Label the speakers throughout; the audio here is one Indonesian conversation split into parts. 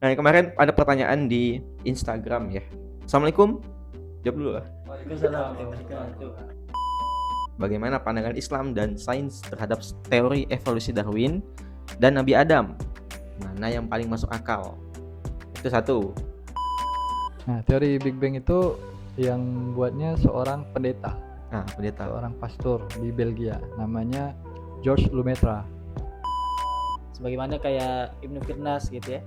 Speaker 1: Nah, kemarin ada pertanyaan di Instagram ya. Assalamualaikum. Jawab dulu lah.
Speaker 2: Waalaikumsalam warahmatullahi wabarakatuh.
Speaker 1: Bagaimana pandangan Islam dan sains terhadap teori evolusi Darwin dan Nabi Adam? Mana yang paling masuk akal? Itu satu.
Speaker 3: Nah, teori Big Bang itu yang buatnya seorang pendeta,
Speaker 1: Pendeta.
Speaker 3: seorang pastor di Belgia, namanya George Lemaitre.
Speaker 2: Sebagaimana kayak Ibnu Firnas gitu ya,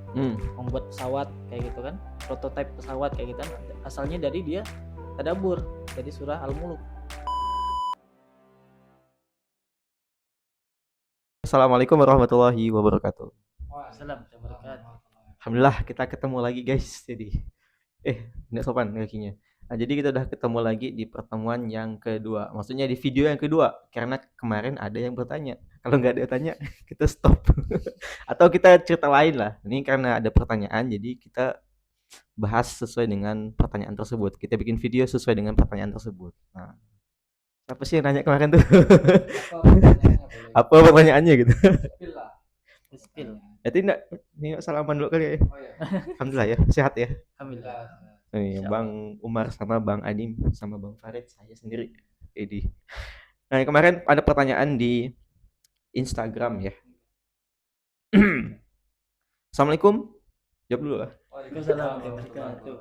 Speaker 2: membuat pesawat kayak gitu kan, prototipe pesawat kayak gitu kan, asalnya dari dia tadabbur dari surah Al-Mulk.
Speaker 1: Assalamualaikum warahmatullahi wabarakatuh.
Speaker 2: Assalamualaikum warahmatullahi wabarakatuh.
Speaker 1: Alhamdulillah kita ketemu lagi guys. Jadi nggak sopan kakinya. Nah, jadi kita udah ketemu lagi di pertemuan yang kedua. Maksudnya di video yang kedua. Karena kemarin ada yang bertanya. Kalau nggak ada yang tanya, kita stop. Atau kita cerita lain lah. Ini karena ada pertanyaan, jadi kita bahas sesuai dengan pertanyaan tersebut. Kita bikin video sesuai dengan pertanyaan tersebut. Nah, siapa sih yang nanya kemarin tuh? Apa pertanyaannya gitu?
Speaker 2: Spill.
Speaker 1: Berarti enggak, ini salaman dulu kali ya.
Speaker 3: Oh iya.
Speaker 1: Alhamdulillah ya, sehat ya.
Speaker 2: Alhamdulillah.
Speaker 1: Nih, Bang Umar sama Bang Adim sama Bang Farid, saya sendiri. Edi. Nah, kemarin ada pertanyaan di Instagram ya. Assalamualaikum. Jawab dulu lah.
Speaker 2: Waalaikumsalam warahmatullahi wabarakatuh.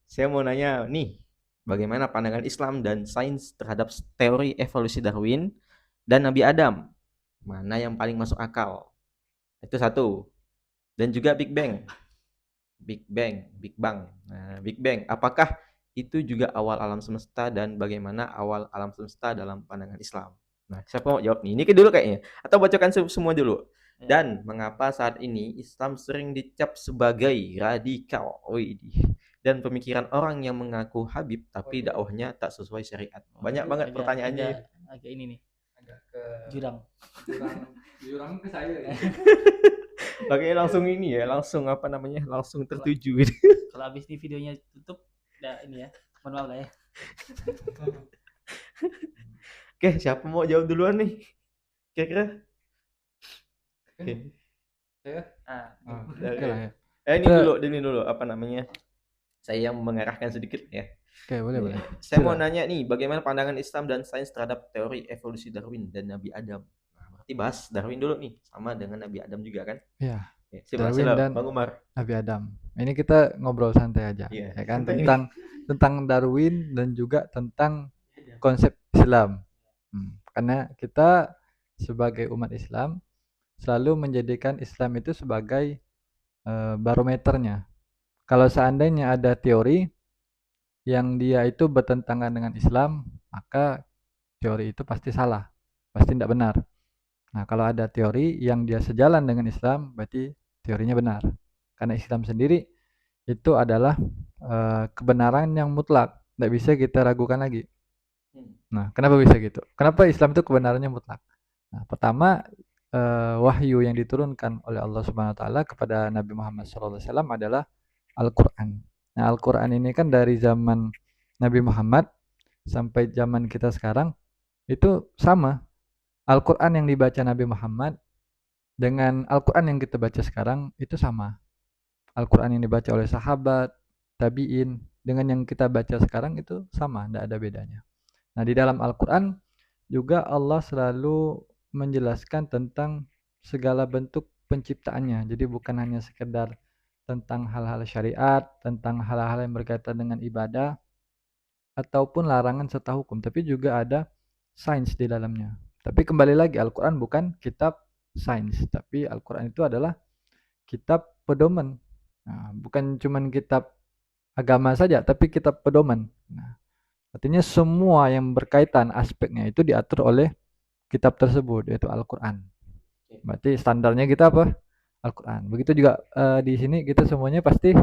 Speaker 1: Saya mau nanya nih, bagaimana pandangan Islam dan sains terhadap teori evolusi Darwin dan Nabi Adam? Mana yang paling masuk akal? Itu satu. Dan juga Big Bang. Big Bang. Nah, Big Bang, apakah itu juga awal alam semesta dan bagaimana awal alam semesta dalam pandangan Islam? Nah, siapa mau jawab nih? Ini dulu kayaknya. Atau bacakan semua dulu. Dan mengapa saat ini Islam sering dicap sebagai radikal? Dan pemikiran orang yang mengaku Habib tapi dakwahnya tak sesuai syariat. Banyak banget pertanyaannya.
Speaker 2: Agak ini nih,
Speaker 3: Agak ke
Speaker 2: jurang
Speaker 3: ke saya ya.
Speaker 1: Oke, langsung ini ya, langsung tertuju gitu.
Speaker 2: Kalau habis ini videonya tutup, udah ini ya, mohon maaf lah ya.
Speaker 1: Oke, siapa mau jawab duluan nih? Kira-kira? Oke. Ini dulu apa namanya? Saya yang mengarahkan sedikit ya.
Speaker 3: Oke, boleh.
Speaker 1: Saya mau nanya nih, bagaimana pandangan Islam dan sains terhadap teori evolusi Darwin dan Nabi Adam? Nah, berarti bahas Darwin dulu nih, sama dengan Nabi Adam juga kan?
Speaker 3: Iya.
Speaker 1: Darwin dan Bang Umar.
Speaker 3: Nabi Adam. Ini kita ngobrol santai aja, ya kan? Tentang Darwin dan juga tentang konsep Islam. Karena kita sebagai umat Islam selalu menjadikan Islam itu sebagai barometernya. Kalau seandainya ada teori yang dia itu bertentangan dengan Islam, maka teori itu pasti salah, pasti tidak benar. Nah, kalau ada teori yang dia sejalan dengan Islam, berarti teorinya benar. Karena Islam sendiri itu adalah kebenaran yang mutlak, tidak bisa kita ragukan lagi. Nah, kenapa bisa gitu? Kenapa Islam itu kebenarannya mutlak? Nah, pertama, wahyu yang diturunkan oleh Allah Subhanahu wa taala kepada Nabi Muhammad SAW adalah Al-Qur'an. Nah, Al-Qur'an ini kan dari zaman Nabi Muhammad sampai zaman kita sekarang itu sama. Al-Qur'an yang dibaca Nabi Muhammad dengan Al-Qur'an yang kita baca sekarang itu sama. Al-Qur'an yang dibaca oleh sahabat, tabi'in dengan yang kita baca sekarang itu sama, tidak ada bedanya. Nah, di dalam Al-Qur'an juga Allah selalu menjelaskan tentang segala bentuk penciptaannya. Jadi bukan hanya sekedar tentang hal-hal syariat, tentang hal-hal yang berkaitan dengan ibadah ataupun larangan serta hukum, tapi juga ada sains di dalamnya. Tapi kembali lagi, Al-Qur'an bukan kitab sains, tapi Al-Qur'an itu adalah kitab pedoman. Nah, bukan cuma kitab agama saja, tapi kitab pedoman. Nah, artinya semua yang berkaitan aspeknya itu diatur oleh kitab tersebut, yaitu Al-Qur'an. Berarti standarnya kita apa? Al-Qur'an. Begitu juga di sini kita semuanya pasti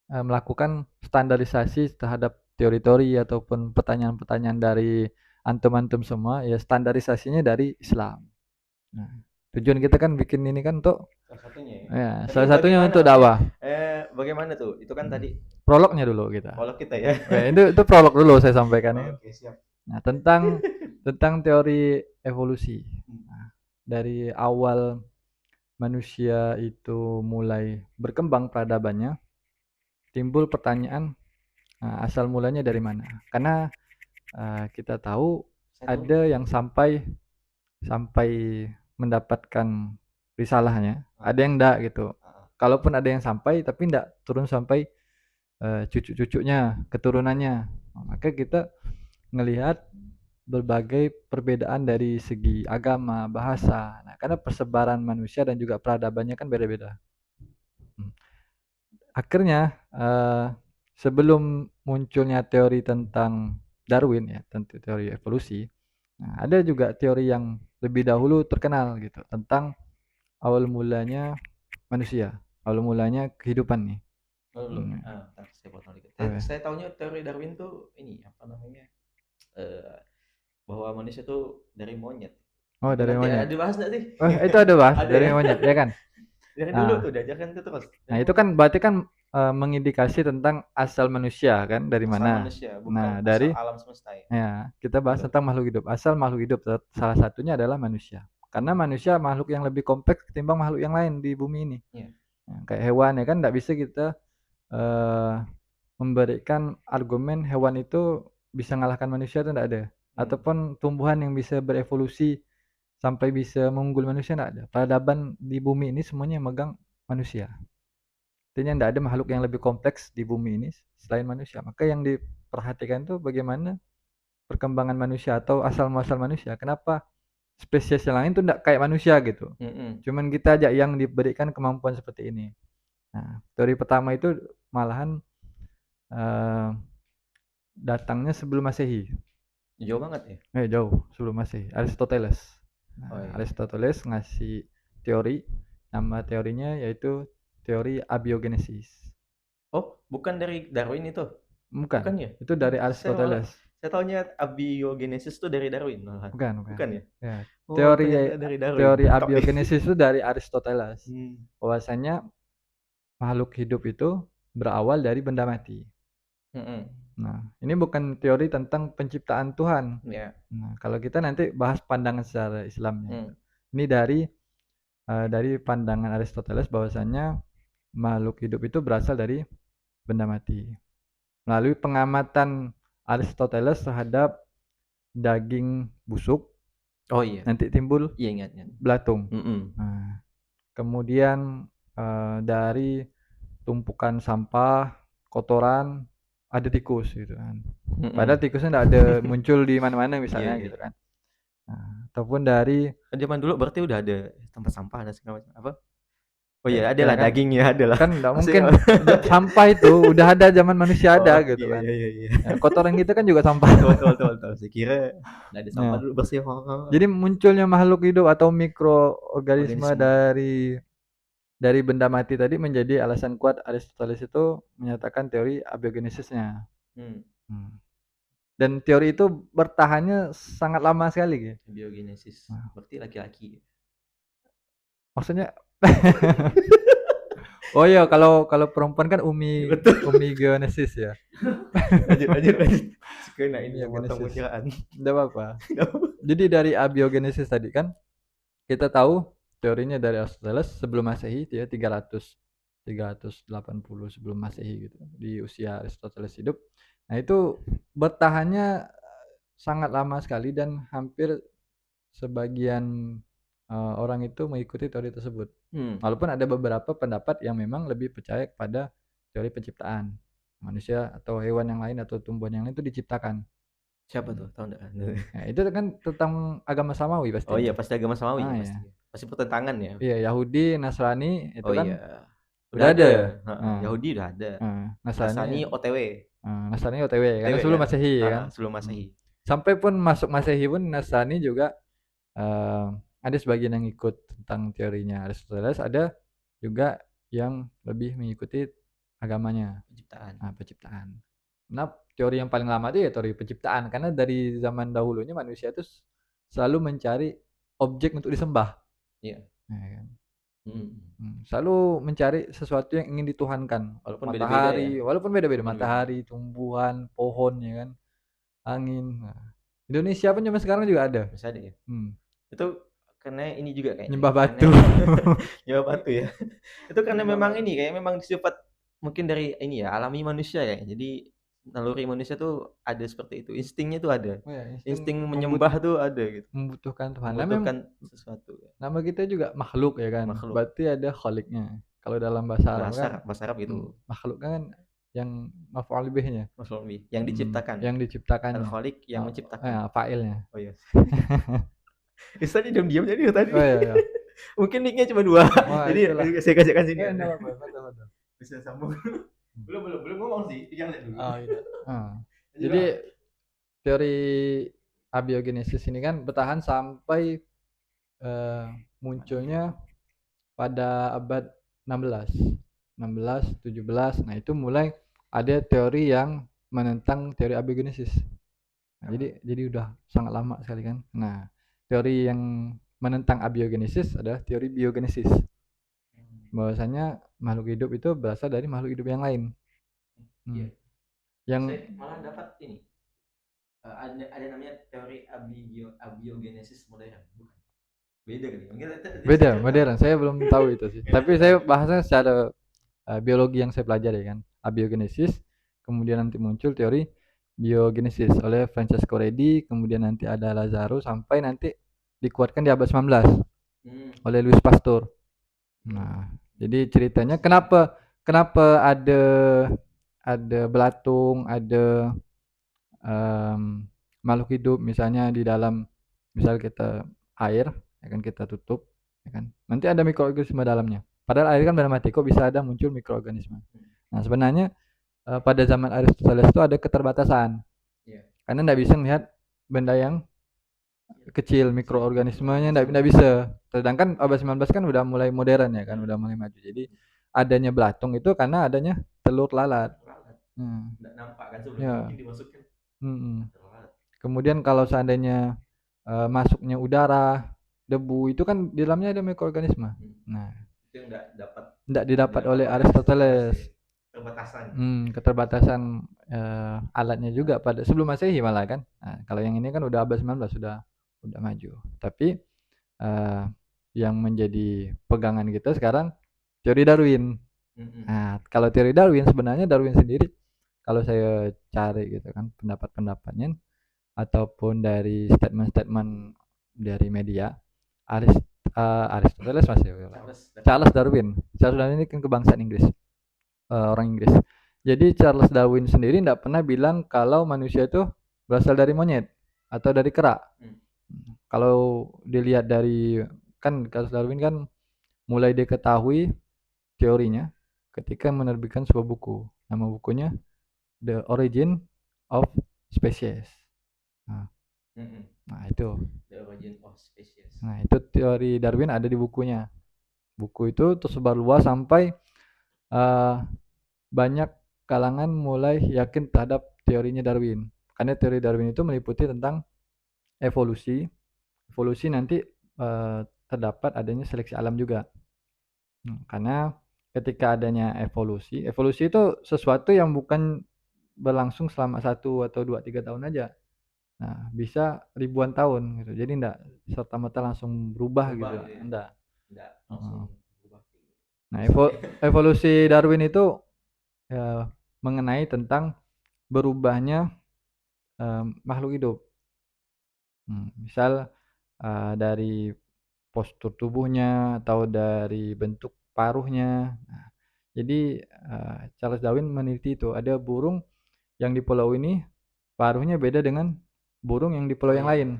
Speaker 3: melakukan standarisasi terhadap teori-teori ataupun pertanyaan-pertanyaan dari antum-antum semua, ya standarisasinya dari Islam. Nah, tujuan kita kan bikin ini kan untuk salah satunya untuk dakwah.
Speaker 1: Bagaimana tuh? Itu kan tadi
Speaker 3: prolognya dulu kita.
Speaker 1: Prolog kita ya.
Speaker 3: Itu prolog dulu saya sampaikan ya.
Speaker 1: Oke, siap.
Speaker 3: Nah, tentang teori evolusi. Nah, dari awal manusia itu mulai berkembang peradabannya, timbul pertanyaan asal mulanya dari mana? Karena kita tahu ada yang sampai mendapatkan risalahnya, ada yang enggak gitu. Kalaupun ada yang sampai tapi enggak turun sampai cucu-cucunya, keturunannya. Maka kita ngelihat berbagai perbedaan dari segi agama, bahasa. Nah, karena persebaran manusia dan juga peradabannya kan beda-beda. Akhirnya sebelum munculnya teori tentang Darwin ya, tentang teori evolusi, nah, ada juga teori yang lebih dahulu terkenal gitu tentang awal mulanya manusia, awal mulanya kehidupan nih.
Speaker 1: Saya potong dikit. Saya tahunya teori Darwin tuh ini apa namanya? Bahwa manusia tuh dari monyet.
Speaker 3: Oh, dari monyet.
Speaker 1: Ada bahas nggak sih?
Speaker 3: Itu ada bahas dari monyet, ya kan?
Speaker 1: Dari dulu tuh diajarkan itu terus.
Speaker 3: Nah, itu kan berarti kan mengindikasi tentang asal manusia kan, dari mana?
Speaker 1: Manusia, bukan
Speaker 3: Nah,
Speaker 1: asal
Speaker 3: dari
Speaker 1: alam semesta ya.
Speaker 3: Ya, kita bahas tentang makhluk hidup. Asal makhluk hidup salah satunya adalah manusia. Karena manusia makhluk yang lebih kompleks ketimbang makhluk yang lain di bumi ini. Nah, kayak hewan ya kan, tidak bisa kita memberikan argumen hewan itu bisa ngalahkan manusia, itu tidak ada. Ataupun tumbuhan yang bisa berevolusi sampai bisa mengunggul manusia, tidak ada. Peradaban di bumi ini semuanya megang manusia. Artinya tidak ada makhluk yang lebih kompleks di bumi ini selain manusia. Maka yang diperhatikan itu bagaimana perkembangan manusia atau asal muasal manusia. Kenapa spesies yang lain tuh tidak kayak manusia gitu. Cuman kita aja yang diberikan kemampuan seperti ini. Nah, teori pertama itu malahan datangnya sebelum Masehi.
Speaker 1: Jauh banget ya?
Speaker 3: Jauh sebelum Masehi. Aristoteles. Aristoteles ngasih teori, nama teorinya yaitu teori abiogenesis.
Speaker 1: Oh, bukan dari Darwin itu?
Speaker 3: Bukan ya? Itu dari Aristoteles.
Speaker 1: Saya taunya abiogenesis itu dari Darwin.
Speaker 3: Bukan
Speaker 1: ya?
Speaker 3: Teori abiogenesis itu dari Aristoteles. Bahwasanya makhluk hidup itu berawal dari benda mati. Nah, ini bukan teori tentang penciptaan Tuhan. Nah, kalau kita nanti bahas pandangan secara Islamnya. Ini dari pandangan Aristoteles bahwasanya makhluk hidup itu berasal dari benda mati. Melalui pengamatan Aristoteles terhadap daging busuk, nanti timbul belatung. Nah, kemudian dari tumpukan sampah, kotoran, ada tikus gitu kan. Padahal tikusnya tidak ada muncul di mana-mana misalnya gitu kan. Nah, ataupun dari
Speaker 1: zaman dulu berarti udah ada tempat sampah, ada segala macam apa? Oh iya, ada lah kan? Dagingnya ada lah.
Speaker 3: Kan enggak mungkin sampah itu udah ada zaman manusia ada gitu kan. Iya. Kotoran kita kan juga sampah.
Speaker 1: Betul. Saya kira enggak ada sampah dulu bersih.
Speaker 3: Jadi munculnya makhluk hidup atau mikroorganisme dari benda mati tadi menjadi alasan kuat Aristoteles itu menyatakan teori abiogenesisnya. Dan teori itu bertahannya sangat lama sekali gitu.
Speaker 1: Abiogenesis. Berarti laki-laki.
Speaker 3: Maksudnya oh iya, kalau perempuan kan umi genesis ya.
Speaker 1: Lanjut. Sekena ini yang potong perkiraan.
Speaker 3: Enggak apa-apa. Jadi dari abiogenesis tadi kan kita tahu teorinya dari Aristoteles sebelum Masehi ya 380 sebelum Masehi gitu. Di usia Aristoteles hidup. Nah, itu bertahannya sangat lama sekali dan hampir sebagian orang itu mengikuti teori tersebut. Walaupun ada beberapa pendapat yang memang lebih percaya kepada teori penciptaan manusia atau hewan yang lain atau tumbuhan yang lain itu diciptakan.
Speaker 1: Siapa tuh? Tahu enggak?
Speaker 3: Nah, itu kan tentang agama samawi pasti.
Speaker 1: Oh iya, pasti agama samawi pasti.
Speaker 3: Ya.
Speaker 1: Pasti pertentangan ya.
Speaker 3: Iya, Yahudi, Nasrani itu kan
Speaker 1: udah ada. Yahudi udah ada.
Speaker 3: Nasrani
Speaker 1: OTW.
Speaker 3: Nasrani OTW karena sebelum Masehi kan.
Speaker 1: Sebelum Masehi.
Speaker 3: Sampai pun masuk Masehi pun Nasrani juga ada sebagian yang ikut tentang teorinya Aristoteles, ada juga yang lebih mengikuti agamanya penciptaan. Nah, teori yang paling lama itu ya teori penciptaan, karena dari zaman dahulunya manusia itu selalu mencari objek untuk disembah.
Speaker 1: Iya.
Speaker 3: Kan? Selalu mencari sesuatu yang ingin dituhankan.
Speaker 1: Walaupun
Speaker 3: matahari,
Speaker 1: beda-beda ya?
Speaker 3: Walaupun beda-beda, matahari, tumbuhan, pohon ya kan, angin. Indonesia pun zaman sekarang juga ada.
Speaker 1: Masih ada ya.
Speaker 3: Itu
Speaker 1: karena ini juga kayaknya.
Speaker 3: Nyembah batu.
Speaker 1: Nyembah batu ya. Itu karena memang ini kayak memang sifat mungkin dari ini ya, alami manusia ya. Jadi naluri manusia tuh ada seperti itu. Instingnya tuh ada.
Speaker 3: Oh ya,
Speaker 1: Insting menyembah tuh ada gitu.
Speaker 3: membutuhkan Tuhan.
Speaker 1: Membutuhkan sesuatu.
Speaker 3: Nama kita juga makhluk ya kan.
Speaker 1: Makhluk.
Speaker 3: Berarti ada khaliknya. Kalau dalam bahasa Arab kan
Speaker 1: Bahasa Arab gitu.
Speaker 3: Makhluk kan yang maf'ul bihnya.
Speaker 1: Maf'ul bih, yang diciptakan.
Speaker 3: Yang diciptakannya.
Speaker 1: Al-Khaliq yang menciptakan.
Speaker 3: Fa'ilnya.
Speaker 1: Oh iya. Tadi diam-diam jadi tadi.
Speaker 3: Oh iya.
Speaker 1: Mungkin nicknya cuma 2. Jadi saya kasihkan sini.
Speaker 3: Betul.
Speaker 1: Bisa sambung. Belum ngomong sih, jangan dulu.
Speaker 2: Oh iya.
Speaker 3: Jadi teori abiogenesis ini kan bertahan sampai munculnya pada abad 16, 17. Nah, itu mulai ada teori yang menentang teori abiogenesis. Nah, jadi udah sangat lama sekali kan. Nah, teori yang menentang abiogenesis adalah teori biogenesis. Bahwasanya makhluk hidup itu berasal dari makhluk hidup yang lain. Yang
Speaker 1: saya malah dapat ini. Ada namanya teori abiogenesis modern, bukan? Beda kali.
Speaker 3: Beda, modern. Saya belum tahu itu sih. Tapi saya bahasnya secara biologi yang saya pelajari kan. Abiogenesis, kemudian nanti muncul teori biogenesis oleh Francesco Redi, kemudian nanti ada Lazaro sampai nanti dikuatkan di abad 19 oleh Louis Pasteur. Nah, jadi ceritanya kenapa ada belatung, ada makhluk hidup misalnya di dalam, misal kita air ya kan, kita tutup ya kan, nanti ada mikroorganisme dalamnya, padahal air kan benar mati, kok bisa ada muncul mikroorganisme. Nah, sebenarnya pada zaman Aristoteles itu ada keterbatasan, karena tidak bisa melihat benda yang kecil, mikroorganismenya tidak bisa. Sedangkan abad 19 kan udah mulai modern ya kan, udah mulai maju. Jadi adanya belatung itu karena adanya telur lalat.
Speaker 1: Tidak nampak kan sebelum dimasukkan.
Speaker 3: Kemudian kalau seandainya masuknya udara, debu, itu kan di dalamnya ada mikroorganisme. Nah,
Speaker 1: itu yang
Speaker 3: tidak didapat oleh Aristoteles. Keterbatasan alatnya juga pada sebelum Masehi malah kan. Nah, kalau yang ini kan udah abad 19 sudah maju. Tapi yang menjadi pegangan kita sekarang teori Darwin. Nah, kalau teori Darwin, sebenarnya Darwin sendiri kalau saya cari gitu kan pendapat-pendapatnya ataupun dari statement-statement dari media, Aristoteles masih Charles Darwin ini kan kebangsaan Inggris, orang Inggris. Jadi Charles Darwin sendiri tidak pernah bilang kalau manusia itu berasal dari monyet atau dari kera. Kalau dilihat dari kan Charles Darwin kan mulai diketahui teorinya ketika menerbitkan sebuah buku. Nama bukunya The Origin of Species. Nah, itu.
Speaker 1: The Origin of Species.
Speaker 3: Nah, itu teori Darwin ada di bukunya. Buku itu tersebar luas sampai banyak kalangan mulai yakin terhadap teorinya Darwin. Karena teori Darwin itu meliputi tentang evolusi. Evolusi nanti terdapat adanya seleksi alam juga. Karena ketika adanya evolusi itu sesuatu yang bukan berlangsung selama 1 atau 2, 3 tahun aja. Nah, bisa ribuan tahun gitu. Jadi enggak serta-merta langsung berubah gitu. Enggak langsung berubah. Nah, evolusi Darwin itu mengenai tentang berubahnya makhluk hidup. Misal dari postur tubuhnya atau dari bentuk paruhnya. Nah, jadi Charles Darwin meneliti itu, ada burung yang di pulau ini paruhnya beda dengan burung yang di pulau yang lain.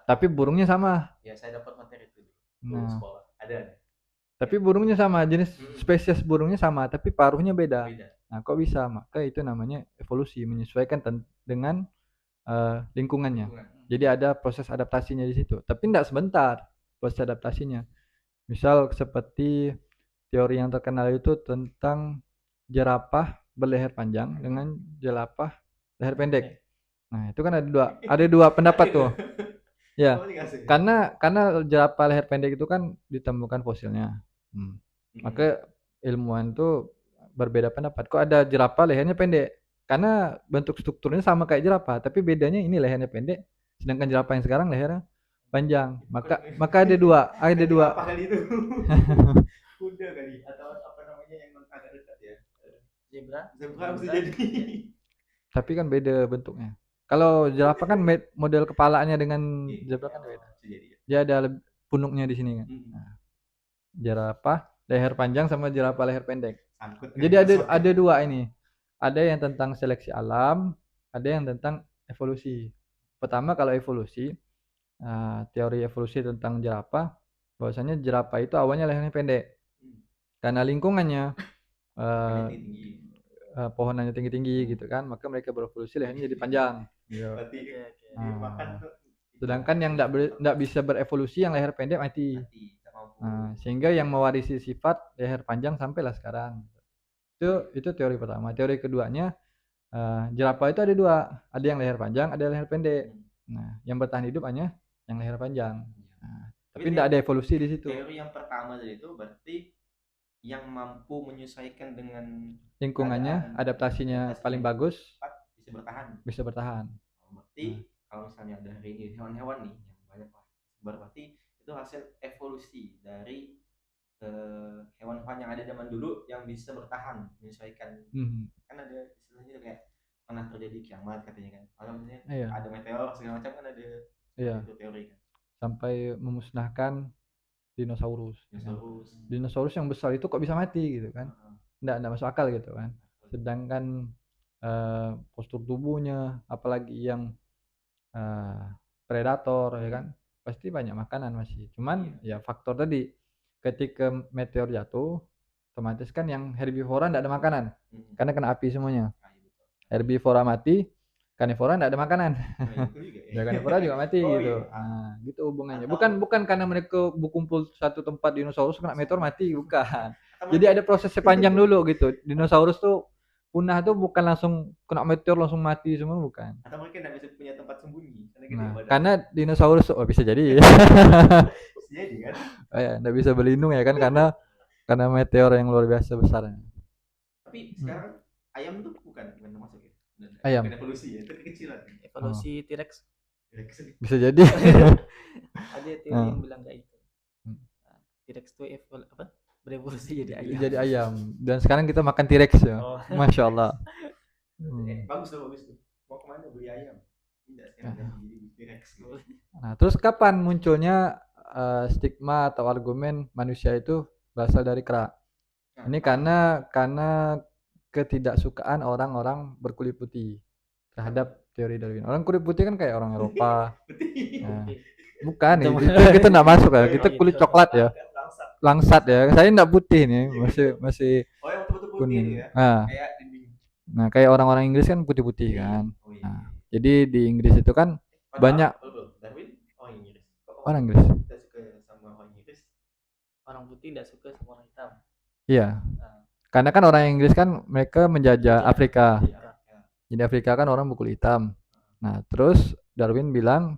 Speaker 3: Tapi burungnya sama.
Speaker 1: Ya, saya dapat materi itu.
Speaker 3: Nah,
Speaker 1: sekolah. Ada.
Speaker 3: Tapi burungnya sama, jenis spesies burungnya sama, tapi paruhnya beda. Nah, kok bisa? Maka itu namanya evolusi, menyesuaikan dengan lingkungannya. Jadi ada proses adaptasinya di situ. Tapi tidak sebentar proses adaptasinya. Misal seperti teori yang terkenal itu tentang jerapah berleher panjang dengan jerapah leher pendek. Nah, itu kan ada dua pendapat tuh. Ya. Karena jerapah leher pendek itu kan ditemukan fosilnya. Maka ilmuwan itu berbeda pendapat. Kok ada jerapah lehernya pendek? Karena bentuk strukturnya sama kayak jerapah, tapi bedanya ini lehernya pendek, sedangkan jerapah yang sekarang lehernya panjang. Maka ada dua,
Speaker 1: Apa kali itu? Kuda kali atau apa namanya yang agak dekat ya? Zebra bisa jadi.
Speaker 3: Tapi kan beda bentuknya. Kalau jerapah kan model kepalanya dengan zebra kan beda. Dia ada punuknya di sini kan. Nah, jerapah leher panjang sama jerapah leher pendek. Jadi ada dua ini. Ada yang tentang seleksi alam, ada yang tentang evolusi. Pertama kalau evolusi, teori evolusi tentang jerapah, bahwasanya jerapah itu awalnya lehernya pendek. Karena lingkungannya pohonannya tinggi-tinggi gitu kan, maka mereka berevolusi lehernya jadi panjang. Sedangkan yang tidak bisa berevolusi yang leher pendek mati. Sehingga yang mewarisi sifat leher panjang sampailah sekarang. Itu teori pertama. Teori keduanya, jerapah itu ada dua, ada yang leher panjang, ada yang leher pendek. Nah, yang bertahan hidup hanya yang leher panjang. Tapi tidak ada evolusi di situ.
Speaker 1: Teori yang pertama tadi itu berarti yang mampu menyesuaikan dengan
Speaker 3: lingkungannya, adaptasinya paling bagus,
Speaker 1: bisa bertahan. Berarti
Speaker 3: Kalau
Speaker 1: misalnya dari hewan-hewan nih yang banyak lah, berarti itu hasil evolusi dari hewan-hewan yang ada zaman dulu yang bisa bertahan menyesuaikan. Kan ada istilahnya kayak pernah terjadi kiamat katanya kan, maksudnya ada meteor segala macam kan ada itu teori kan.
Speaker 3: Sampai memusnahkan dinosaurus yang besar itu kok bisa mati gitu kan, nggak masuk akal gitu kan. Sedangkan postur tubuhnya apalagi yang predator ya kan, pasti banyak makanan masih. Cuman ya faktor tadi, ketika meteor jatuh otomatis kan yang herbivora nggak ada makanan karena kena api semuanya. Herbivora mati, karnivora nggak ada makanan. Ya karnivora juga mati gitu. Gitu hubungannya. Bukan karena mereka berkumpul satu tempat dinosaurus kena meteor mati, bukan. Jadi ada proses sepanjang dulu gitu. Dinosaurus tuh punah tuh bukan langsung kena meteor langsung mati semua, bukan.
Speaker 1: Atau mungkin nggak bisa punya tempat sembunyi
Speaker 3: karena dinosaurus bisa jadi.
Speaker 1: Bisa jadi kan?
Speaker 3: Nggak bisa berlindung ya kan, karena meteor yang luar biasa besarnya.
Speaker 1: Tapi sekarang ayam tuh bukan termasuk ya?
Speaker 3: Ayam.
Speaker 1: Evolusi ya, itu kekecilan.
Speaker 2: Evolusi T-Rex.
Speaker 3: Bisa jadi.
Speaker 2: Ada teori yang bilang kayak itu. T-Rex tuh berevolusi jadi ayam.
Speaker 3: Jadi ayam. Dan sekarang kita makan T-Rex ya. Masya Allah.
Speaker 1: Bagus tuh. Mau kemana beli ayam?
Speaker 3: Nah, terus kapan munculnya stigma atau argumen manusia itu berasal dari kera? Ini karena ketidaksukaan orang-orang berkulit putih terhadap teori Darwin. Orang kulit putih kan kayak orang Eropa. Bukan, itu kita nggak masuk ya. Kita kulit coklat ya. Langsat ya. Saya nggak putih nih, masih kuning. Nah, kayak orang-orang Inggris kan putih-putih kan. Nah, jadi di Inggris itu kan banyak orang Inggris.
Speaker 2: Orang putih tidak suka sama orang hitam.
Speaker 3: Iya. Karena kan orang Inggris kan mereka menjajah Afrika. Jadi Afrika kan orang berkulit hitam. Nah, terus Darwin bilang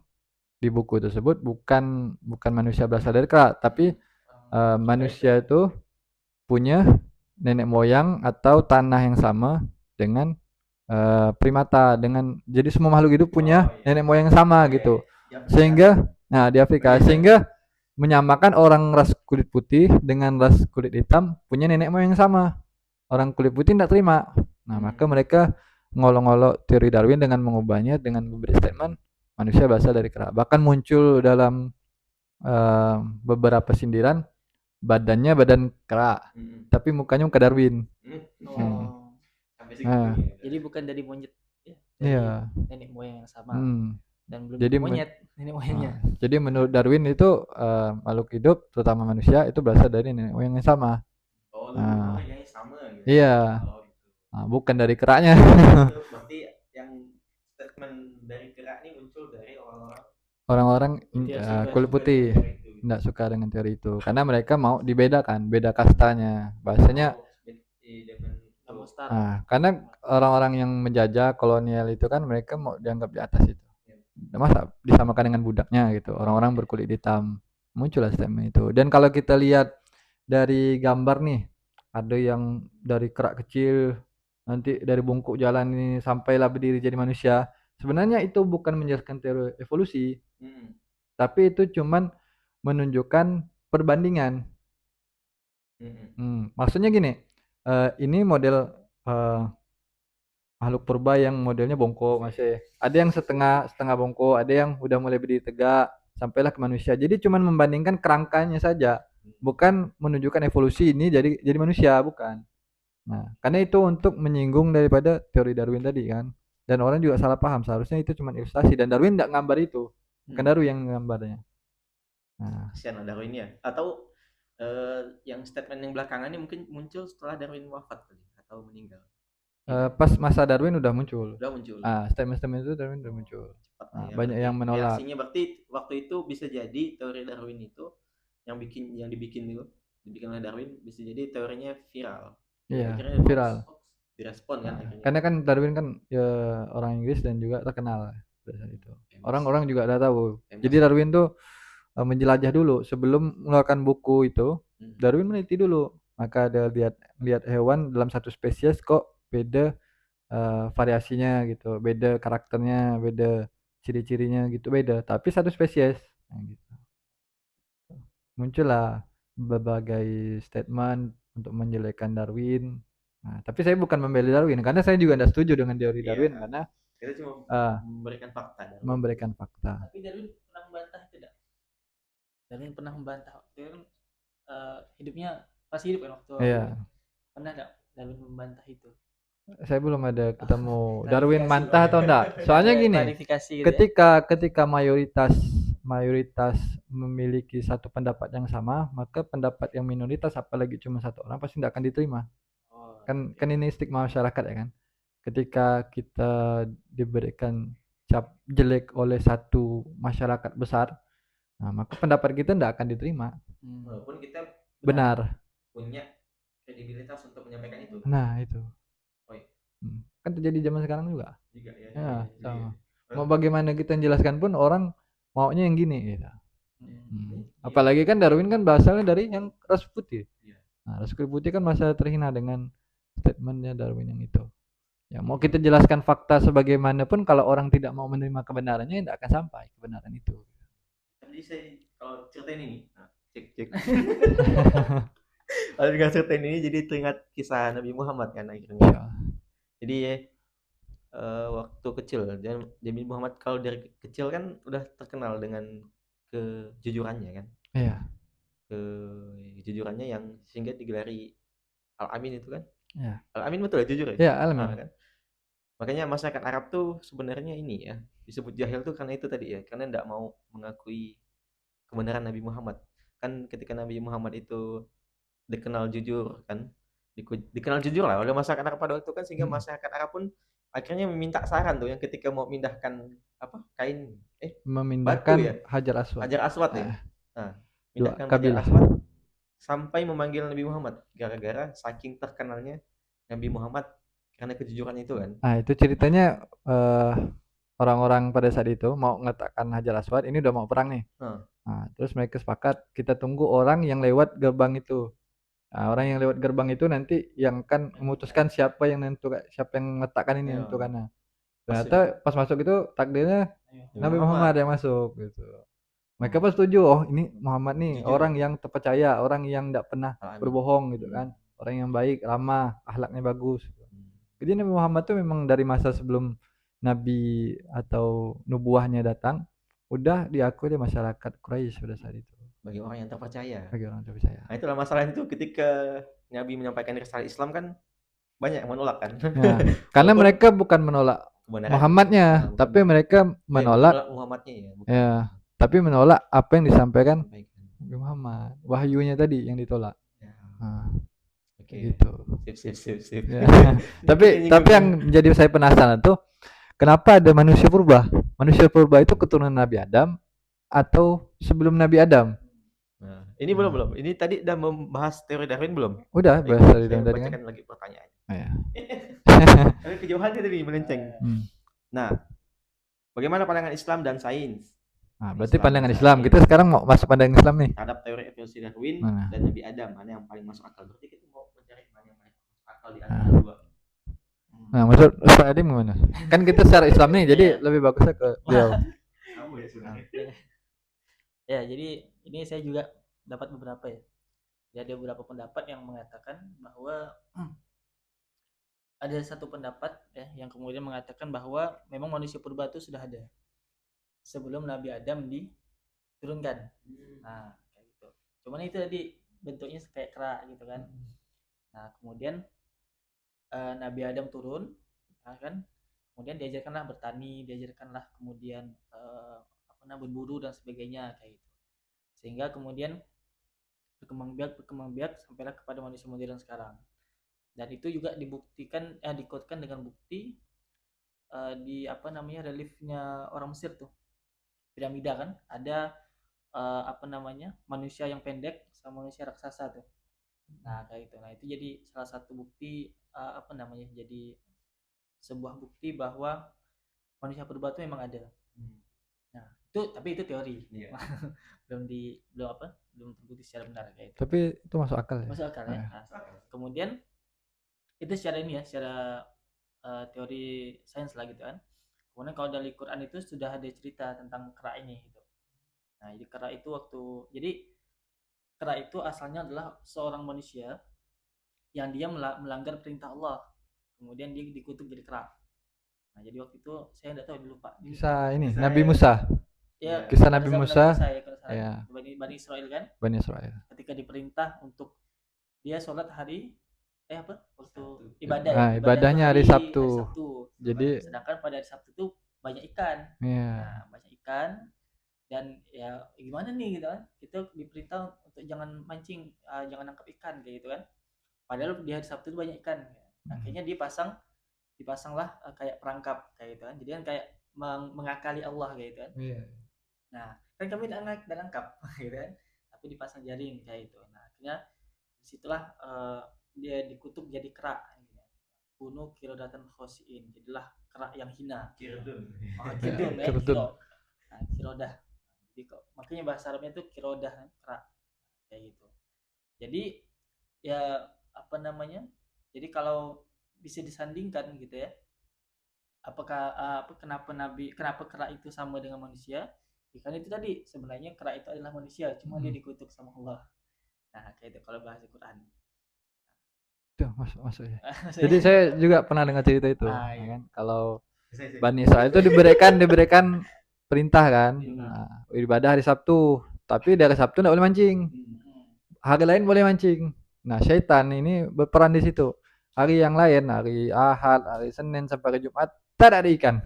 Speaker 3: di buku tersebut bukan manusia berasal dari kera, tapi manusia itu punya nenek moyang atau tanah yang sama dengan primata, jadi semua makhluk hidup punya nenek moyang yang sama gitu. Sehingga di Afrika sehingga menyamakan orang ras kulit putih dengan ras kulit hitam punya nenek moyang yang sama. Orang kulit putih tidak terima. Nah, maka mereka ngolok-ngolok teori Darwin dengan mengubahnya dengan memberi statement manusia berasal dari kera. Bahkan muncul dalam beberapa sindiran, badannya badan kera, tapi mukanya muka Darwin.
Speaker 2: Jadi bukan dari monyet
Speaker 3: ya,
Speaker 2: nenek moyang yang sama. Dan belum
Speaker 3: jadi
Speaker 2: monyet nenek moyangnya.
Speaker 3: Jadi menurut Darwin itu makhluk hidup terutama manusia itu berasal dari nenek moyang yang sama.
Speaker 1: Yang sama gitu.
Speaker 3: Iya. Bukan dari keranya.
Speaker 1: Berarti yang statement dari kera ini muncul dari
Speaker 3: orang-orang kulit putih tidak suka dengan teori itu karena mereka mau dibedakan, beda kastanya. Bahasanya karena orang-orang yang menjajah kolonial itu kan mereka mau dianggap di atas itu. Masa disamakan dengan budaknya gitu, orang-orang berkulit hitam. Muncullah statement itu. Dan kalau kita lihat dari gambar nih, ada yang dari kerak kecil, nanti dari bungkuk jalan ini sampailah berdiri jadi manusia. Sebenarnya itu bukan menjelaskan teori evolusi, Tapi itu cuman menunjukkan perbandingan. Maksudnya gini, ini model makhluk purba yang modelnya bongkok masih. Ada yang setengah bongkok, ada yang udah mulai berdiri tegak, sampailah ke manusia. Jadi cuman membandingkan kerangkanya saja, bukan menunjukkan evolusi ini jadi manusia, bukan. Nah, karena itu untuk menyinggung daripada teori Darwin tadi kan. Dan orang juga salah paham, seharusnya itu cuma ilustrasi dan Darwin tidak gambar itu. Bukan Darwin yang gambarnya.
Speaker 1: Nah, kasihan Darwin ya. Atau yang statement yang belakangan ini mungkin muncul setelah Darwin wafat atau meninggal.
Speaker 3: Pas masa Darwin udah muncul.
Speaker 1: Statement-statement
Speaker 3: itu Darwin udah muncul.
Speaker 1: Ya,
Speaker 3: banyak yang menolak.
Speaker 1: Reaksinya berarti waktu itu bisa jadi teori Darwin itu yang dibikin oleh Darwin bisa jadi teorinya viral.
Speaker 3: Iya, viral.
Speaker 1: Direspon kan.
Speaker 3: Karena kan Darwin kan ya orang Inggris dan juga terkenal pada saat itu. Orang-orang juga udah tahu. Jadi Darwin tuh menjelajah dulu sebelum mengeluarkan buku itu. Darwin meneliti dulu. Maka ada lihat hewan dalam satu spesies kok beda variasinya gitu, beda karakternya, beda ciri-cirinya gitu, beda. Tapi satu spesies. Nah, gitu. Muncullah berbagai statement untuk menjelekkan Darwin. Nah, tapi saya bukan membela Darwin karena saya juga tidak setuju dengan teori Darwin karena
Speaker 1: kita cuma
Speaker 3: memberikan fakta.
Speaker 2: Tapi Darwin pernah membantah tidak? Darwin pernah membantah waktu hidupnya masih hidup kan waktu pernah tidak Darwin membantah itu?
Speaker 3: Saya belum ada ketemu Darwin mantah atau enggak. Soalnya gini, gitu ketika mayoritas memiliki satu pendapat yang sama, maka pendapat yang minoritas apalagi cuma satu orang pasti tidak akan diterima. Kan ini stigma masyarakat ya kan. Ketika kita diberikan cap jelek oleh satu masyarakat besar, nah maka pendapat kita tidak akan diterima.
Speaker 1: Walaupun kita
Speaker 3: benar
Speaker 1: punya kredibilitas untuk menyampaikan itu.
Speaker 3: Nah itu. Kan terjadi zaman sekarang juga ya sama. Mau bagaimana kita menjelaskan pun orang maunya yang gini gitu. Apalagi kan Darwin kan bahasannya dari yang ras putih. Nah, ras putih kan masa terhina dengan statementnya Darwin yang itu. Ya mau kita jelaskan fakta sebagaimanapun kalau orang tidak mau menerima kebenarannya tidak akan sampai kebenaran itu.
Speaker 1: Jadi saya kalau ceritain ini, cek. Kalau ceritain ini jadi teringat kisah Nabi Muhammad kan akhirnya. Jadi waktu kecil Nabi Muhammad kalau dari kecil kan udah terkenal dengan kejujurannya kan.
Speaker 3: Iya.
Speaker 1: Kejujurannya yang sehingga digelari Al-Amin itu kan.
Speaker 3: Iya.
Speaker 1: Al-Amin betul ya, jujur ya?
Speaker 3: Iya, Al-Amin.
Speaker 1: Kan? Makanya masyarakat Arab tuh sebenarnya ini ya disebut jahil tuh karena itu tadi ya, karena tidak mau mengakui kebenaran Nabi Muhammad. Kan ketika Nabi Muhammad itu dikenal jujur kan, dikenal jujur lah oleh masyarakat Arab pada waktu kan, sehingga masyarakat Arab pun akhirnya meminta saran tuh yang ketika mau memindahkan kain
Speaker 3: memindahkan
Speaker 1: batu ya?
Speaker 3: Hajar Aswad
Speaker 1: ya. Nah, memindahkan Hajar Aswad sampai memanggil Nabi Muhammad gara-gara saking terkenalnya Nabi Muhammad karena kejujurannya itu kan.
Speaker 3: Nah, itu ceritanya orang-orang pada saat itu mau meletakkan Hajar Aswad, ini udah mau perang nih. Nah, terus mereka sepakat kita tunggu orang yang lewat gerbang itu. Nah, orang yang lewat gerbang itu nanti yang akan memutuskan siapa yang meletakkan ini nentukannya. Ternyata pas masuk itu takdirnya Nabi Muhammad yang masuk gitu. Mereka pun setuju, oh ini Muhammad nih jujur, orang yang terpercaya, orang yang tidak pernah berbohong gitu kan, orang yang baik, ramah, akhlaknya bagus. Jadi Nabi Muhammad tuh memang dari masa sebelum Nabi atau nubuahnya datang udah diakui oleh masyarakat Quraisy pada saat itu.
Speaker 1: Bagi orang yang terpercaya.
Speaker 3: Nah,
Speaker 1: itulah masalahnya itu ketika Nabi menyampaikan risalah Islam kan banyak yang menolak kan.
Speaker 3: Ya, karena mereka bukan menolak Muhammadnya, tapi mereka menolak
Speaker 1: Muhammadnya
Speaker 3: ya. Tapi menolak apa yang disampaikan Nabi Muhammad, wahyunya tadi yang ditolak. Ya. Nah, gitu.
Speaker 1: Sip.
Speaker 3: Ya. tapi yang menjadi saya penasaran tuh kenapa ada manusia purba? Manusia purba itu keturunan Nabi Adam atau sebelum Nabi Adam?
Speaker 1: Nah, ini belum. Ini tadi udah membahas teori Darwin belum?
Speaker 3: Udah bahas teori Darwin tadi kan.
Speaker 1: Lagi pertanyaan.
Speaker 3: Ya.
Speaker 1: Tapi kejauhan tadi melenceng. Nah, bagaimana pandangan Islam dan sains?
Speaker 3: Nah, berarti pandangan Islam. Kita sekarang mau masuk pandangan Islam nih.
Speaker 1: Terhadap teori evolusi Darwin dan Nabi Adam, mana yang paling masuk akal? Berarti kita mau mencari mana yang paling masuk akal di antara dua.
Speaker 3: Nah, maksud Ustaz Adim gimana? Kan kita secara Islam nih, jadi lebih bagusnya ke beliau.
Speaker 2: Ya, jadi ini saya juga dapat beberapa ya. Jadi ada beberapa pendapat yang mengatakan bahwa ada satu pendapat ya yang kemudian mengatakan bahwa memang manusia purba itu sudah ada sebelum Nabi Adam diturunkan. Nah, kayak gitu. Cuman itu tadi bentuknya kayak kera gitu kan. Nah, kemudian Nabi Adam turun, kan? Kemudian diajarkanlah bertani, diajarkanlah kemudian berburu dan sebagainya kayak gitu. Sehingga kemudian berkembang biak sampailah kepada manusia modern sekarang. Dan itu juga dibuktikan dikuatkan dengan bukti di reliefnya orang Mesir tuh. Piramida kan ada manusia yang pendek sama manusia raksasa tuh. Nah, kayak itu. Nah, itu jadi salah satu bukti jadi sebuah bukti bahwa manusia purba itu memang ada. Nah, tapi itu teori. Yeah. belum terbukti secara benar kayak itu.
Speaker 3: Tapi itu masuk akal ya.
Speaker 2: Masuk akal ya. Nah, kemudian itu secara teori sains lah gitu kan. Kemudian kalau dari Quran itu sudah ada cerita tentang kera ini gitu. Nah, jadi kera itu asalnya adalah seorang manusia yang dia melanggar perintah Allah. Kemudian dia dikutuk jadi kera. Nah, jadi waktu itu saya enggak tahu, lupa.
Speaker 3: Kisah ini Nabi Musa.
Speaker 2: Ya,
Speaker 3: kisah Nabi Musa.
Speaker 2: Ya. Bani Israel kan?
Speaker 3: Bani Israel.
Speaker 2: Ketika diperintah untuk dia sholat hari waktu ibadah.
Speaker 3: Ibadahnya hari Sabtu. Jadi
Speaker 2: sedangkan pada hari Sabtu itu banyak ikan.
Speaker 3: Nah,
Speaker 2: banyak ikan dan ya gimana nih gitu kan? Kita diperintah untuk jangan mancing, jangan nangkap ikan kayak gitu kan. Padahal di hari Sabtu itu banyak ikan. Akhirnya dipasanglah kayak perangkap kayak gitu kan. Jadi kan kayak mengakali Allah kayak gitu kan.
Speaker 3: Iya.
Speaker 2: Nah, kan kami tidak nangkap gitu kan. Tapi dipasang jaring kayak itu. Nah, akhirnya disitulah dia dikutuk jadi kera gitu. Kuno kirodatan khosiin, jadilah kera yang hina. Kirodun. Ya. Nah, kirodah. Jadi makanya bahasa Arabnya itu kirodah, kera kayak gitu. Jadi ya jadi kalau bisa disandingkan gitu ya, kenapa kera itu sama dengan manusia? Kan itu tadi sebenarnya kera itu adalah manusia, cuma dia dikutuk sama Allah. Nah, kayak itu kalau bahasa Quran.
Speaker 3: Itu masuk ya. Jadi saya juga pernah dengar cerita itu, ya kan? Kalau Bani Israel itu diberikan perintah kan, ibadah hari Sabtu, tapi dari Sabtu enggak boleh mancing. Hari lain boleh mancing. Nah, syaitan ini berperan di situ. Hari yang lain, hari Ahad, hari Senin sampai hari Jumat, tak ada ikan.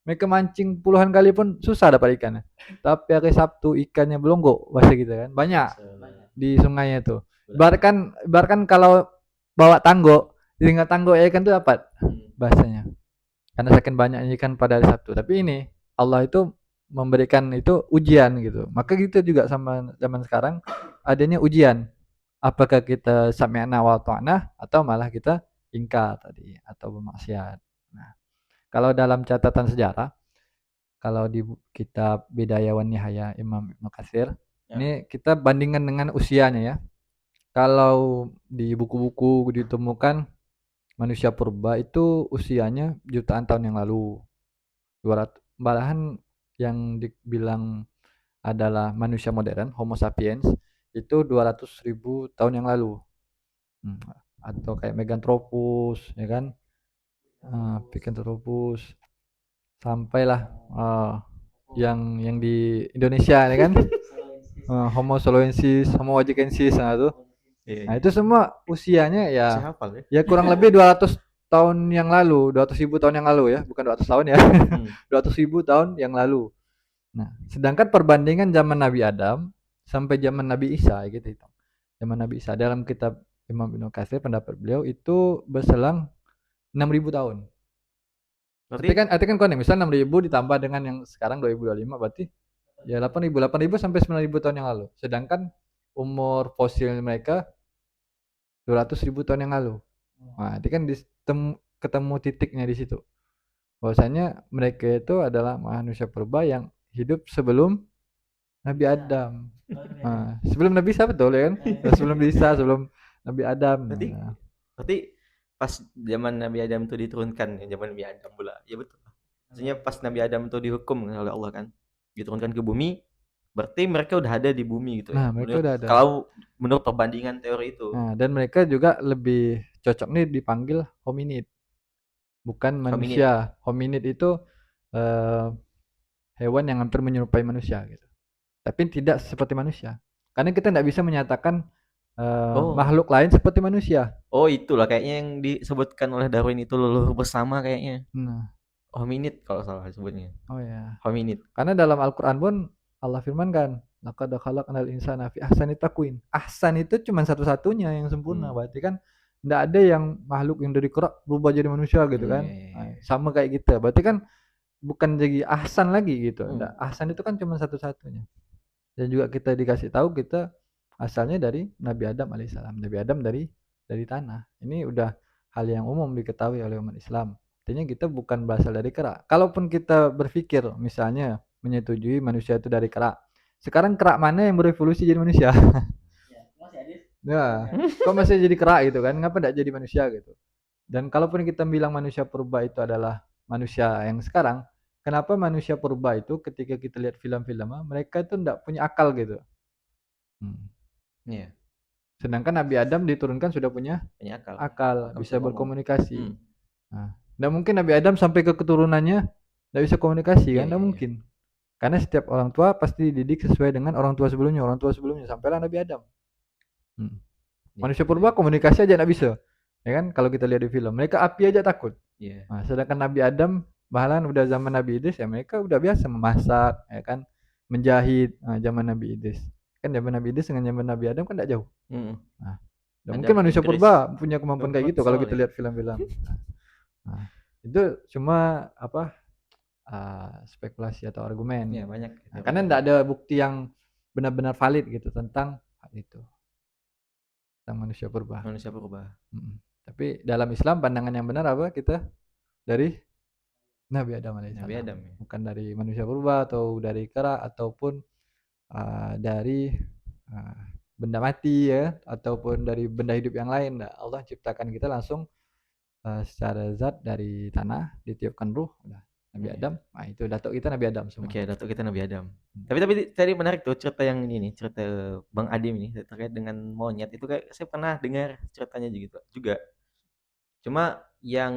Speaker 3: Mereka mancing puluhan kali pun susah dapat ikannya. Tapi hari Sabtu ikannya belonggok, bahasa gitu kan. Banyak di sungainya itu. Ibaratkan kalau bawa tanggo, di tengah tanggo ikan itu dapat bahasanya. Karena saking banyaknya ikan pada hari Sabtu. Tapi ini Allah itu memberikan itu ujian gitu. Maka gitu juga sama zaman sekarang adanya ujian. Apakah kita sami'na wa ta'na atau malah kita ingkar tadi atau bermaksiat. Nah, kalau dalam catatan sejarah, kalau di kitab Bidayah wan Nihayah Imam Ibnu Katsir, ini kita bandingkan dengan usianya ya. Kalau di buku-buku ditemukan manusia purba itu usianya jutaan tahun yang lalu. 200 malahan yang dibilang adalah manusia modern, Homo sapiens, itu 200.000 tahun yang lalu. Atau kayak Meganthropus, ya kan? Pithecanthropus. Sampailah yang di Indonesia ya kan? Homo soloensis, Homo wajikensis Nah, itu semua usianya ya kurang lebih 200 tahun yang lalu, 200.000 tahun yang lalu ya, bukan 200 tahun ya. 200.000 tahun yang lalu. Nah, sedangkan perbandingan zaman Nabi Adam sampai zaman Nabi Isa gitu. Zaman Nabi Isa dalam kitab Imam Ibnu Katsir pendapat beliau itu berselang 6.000 tahun. Berarti kan misal 6.000 ditambah dengan yang sekarang 2025 berarti ya 8.000 sampai 9.000 tahun yang lalu. Sedangkan umur fosil mereka 200.000 tahun yang lalu. Nah, itu kan ketemu titiknya di situ. Bahwasanya mereka itu adalah manusia purba yang hidup sebelum Nabi Adam. Nah, sebelum Nabi Isa betul ya kan? Sebelum Isa, sebelum Nabi Adam.
Speaker 1: Berarti pas zaman Nabi Adam itu diturunkan, zaman Nabi Adam pula. Ya betul. Maksudnya pas Nabi Adam itu dihukum oleh Allah kan, diturunkan ke bumi, Berarti mereka udah ada di bumi gitu
Speaker 3: Nah,
Speaker 1: ya.
Speaker 3: mereka udah ada.
Speaker 1: Kalau menurut perbandingan teori itu.
Speaker 3: Nah, dan mereka juga lebih cocok nih dipanggil hominid, bukan
Speaker 1: Hominid.
Speaker 3: manusia. Hominid itu hewan yang hampir menyerupai manusia gitu. Tapi tidak seperti manusia. Karena kita tidak bisa menyatakan makhluk lain seperti manusia.
Speaker 1: Oh, itulah kayaknya yang disebutkan oleh Darwin itu leluhur bersama kayaknya.
Speaker 3: Nah,
Speaker 1: Hominid kalau salah sebutnya.
Speaker 3: oh ya.
Speaker 1: Hominid.
Speaker 3: Karena dalam Al-Qur'an pun Allah firmankan, laqad khalaqnal insana fi ahsani taqwim. Ahsan itu cuma satu-satunya yang sempurna. Berarti kan enggak ada yang makhluk yang dari kerak berubah jadi manusia gitu kan. Nah, sama kayak kita. Berarti kan bukan jadi ahsan lagi gitu. Enggak, ahsan itu kan cuma satu-satunya. Dan juga kita dikasih tahu kita asalnya dari Nabi Adam alaihissalam. Nabi Adam dari tanah. Ini udah hal yang umum diketahui oleh umat Islam. Artinya kita bukan berasal dari kerak. Kalaupun kita berpikir misalnya menyetujui manusia itu dari kerak. Sekarang kerak mana yang berevolusi jadi manusia?
Speaker 2: Ya, masih ada.
Speaker 3: Ya, kok masih jadi kerak gitu kan? Ngapa tidak jadi manusia gitu? Dan kalaupun kita bilang manusia purba itu adalah manusia yang sekarang, kenapa manusia purba itu ketika kita lihat film-filmnya mereka itu tidak punya akal gitu?
Speaker 1: Iya.
Speaker 3: Sedangkan Nabi Adam diturunkan sudah punya akal, bisa berkomunikasi. Nah, tidak mungkin Nabi Adam sampai ke keturunannya tidak bisa komunikasi kan? Tidak mungkin. Karena setiap orang tua pasti dididik sesuai dengan orang tua sebelumnya sampailah Nabi Adam. Manusia purba komunikasi aja tidak bisa. Ya kan? Kalau kita lihat di film, mereka api aja takut. Nah, sedangkan Nabi Adam bahkan udah zaman Nabi Idris ya mereka udah biasa memasak, ya kan? Menjahit. Nah, zaman Nabi Idris. Kan zaman Nabi Idris dengan zaman Nabi Adam kan tidak jauh. Nah, mungkin manusia purba punya kemampuan kayak gitu kalau kita lihat film-film. Nah, itu cuma apa spekulasi atau argumen.
Speaker 1: Ya, banyak.
Speaker 3: Nah, karena tidak ada bukti yang benar-benar valid gitu tentang hal itu. Tentang manusia purba. Tapi dalam Islam pandangan yang benar apa? Kita dari Nabi Adam alaihissalam. Bukan dari manusia purba atau dari kera ataupun dari benda mati ya ataupun dari benda hidup yang lain. Nah, Allah ciptakan kita langsung secara zat dari tanah, ditiupkan ruh. Nah, Nabi Adam, nah itu datuk kita Nabi Adam semua.
Speaker 1: Oke, datuk kita Nabi Adam. Tapi tadi menarik tuh cerita yang ini nih, cerita Bang Adim ini terkait dengan monyet itu kayak saya pernah dengar ceritanya juga. Cuma yang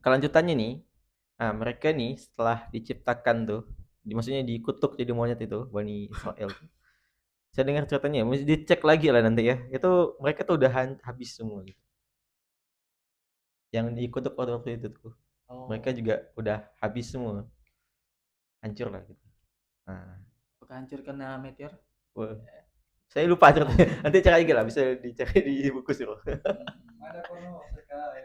Speaker 1: kelanjutannya nih, mereka nih setelah diciptakan tuh, maksudnya dikutuk jadi monyet itu, Bani Israel. Saya dengar ceritanya, mesti dicek lagi lah nanti ya. Itu mereka tuh udah habis semua gitu. Yang dikutuk waktu itu tuh. Mereka juga udah habis semua. Hancur lah gitu. Nah,
Speaker 2: apakah hancur karena meteor?
Speaker 1: Saya lupa ceritanya. Nanti cari lagi lah, bisa dicari di buku sih loh.
Speaker 3: Ada kono sekali.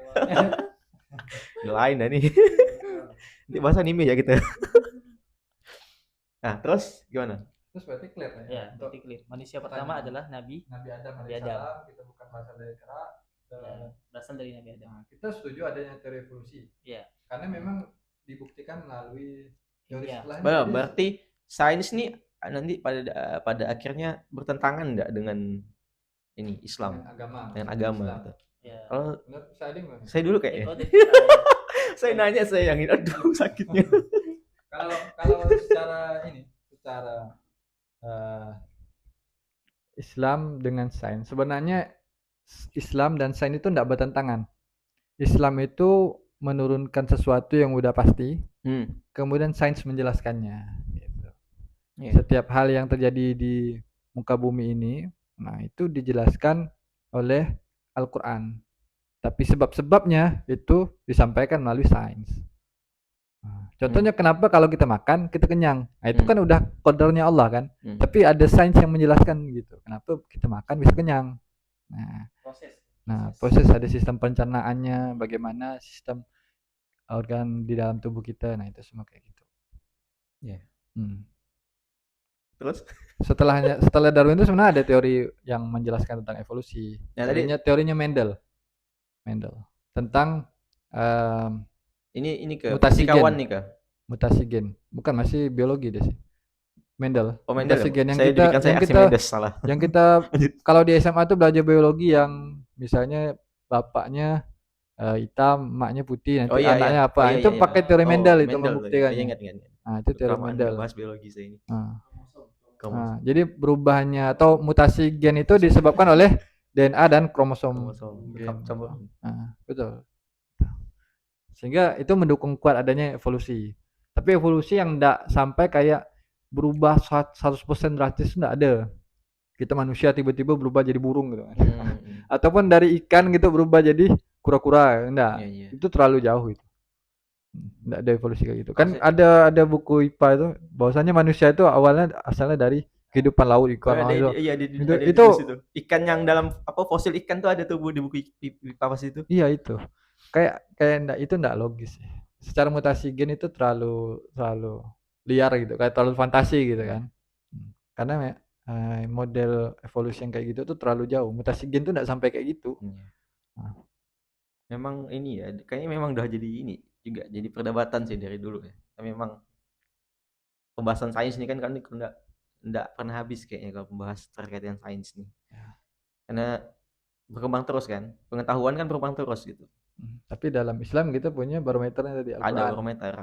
Speaker 1: Lain dah nih. Nanti bahasa anime ya kita. Nah, terus gimana?
Speaker 3: Terus berarti clear
Speaker 2: ya? Berarti clear. Manusia pertama adalah Nabi Adam.
Speaker 3: Kita bukan berasal dari kerak.
Speaker 2: Berasal dari Nabi Adam.
Speaker 3: Nah, kita setuju adanya teori evolusi.
Speaker 2: Iya.
Speaker 3: Karena memang dibuktikan melalui teori setelahnya.
Speaker 1: Berarti sains nih nanti pada akhirnya bertentangan enggak dengan ini Islam? Dengan agama gitu. Ya. Kalau saya dulu kayak saya nanya saya yang ini aduh sakitnya.
Speaker 3: kalau secara Islam dengan sains sebenarnya Islam dan sains itu tidak bertentangan. Islam itu menurunkan sesuatu yang udah pasti, kemudian sains menjelaskannya. Gitu. Setiap hal yang terjadi di muka bumi ini, nah itu dijelaskan oleh Al-Quran. Tapi sebab-sebabnya itu disampaikan melalui sains. Nah, contohnya kenapa kalau kita makan kita kenyang, nah itu kan udah qadarnya Allah kan. Tapi ada sains yang menjelaskan gitu. Kenapa kita makan bisa kenyang? Proses ada sistem pencernaannya, bagaimana sistem organ di dalam tubuh kita, nah itu semua kayak gitu.
Speaker 1: Terus
Speaker 3: setelah Darwin itu sebenarnya ada teori yang menjelaskan tentang evolusi. Teorinya Mendel tentang
Speaker 1: ini ke mutasi kawan nih kah?
Speaker 3: Mutasi gen, bukan masih biologi deh sih. Mendel.
Speaker 1: Mutasi
Speaker 3: gen yang kita kalau di SMA tuh belajar biologi yang misalnya bapaknya hitam, emaknya putih, nanti anaknya apa. Itu pakai teori Mendel itu membuktikan.
Speaker 1: Ingat.
Speaker 3: Nah, itu teori Mendel.
Speaker 1: Bahas biologi saya ini.
Speaker 3: Jadi berubahnya atau mutasi gen itu disebabkan oleh DNA dan kromosom gen. Betul. Sehingga itu mendukung kuat adanya evolusi. Tapi evolusi yang enggak sampai kayak berubah 100% drastis enggak ada. Kita manusia tiba-tiba berubah jadi burung gitu kan. Ataupun dari ikan gitu berubah jadi kura-kura, enggak. Itu terlalu jauh itu. Enggak ada evolusi kayak gitu. Kan ada buku IPA itu bahwasanya manusia itu awalnya asalnya dari kehidupan laut ikan.
Speaker 1: Itu ikan yang dalam fosil ikan tuh ada tuh di buku IPA pas itu.
Speaker 3: Iya itu. Kayak itu enggak logis. Secara mutasi gen itu terlalu liar gitu, kayak terlalu fantasi gitu kan. Karena model evolusi yang kayak gitu tuh terlalu jauh. Mutasi gen tuh enggak sampai kayak gitu.
Speaker 1: Memang ini ya, kayaknya memang udah jadi ini juga jadi perdebatan sih dari dulu ya. Memang pembahasan sains ini kan enggak pernah habis kayaknya kalau membahas terkait dengan sains nih. Karena berkembang terus kan, pengetahuan kan berkembang terus gitu.
Speaker 3: Tapi dalam Islam kita punya barometernya tadi Al-Quran.
Speaker 1: Ada barometer.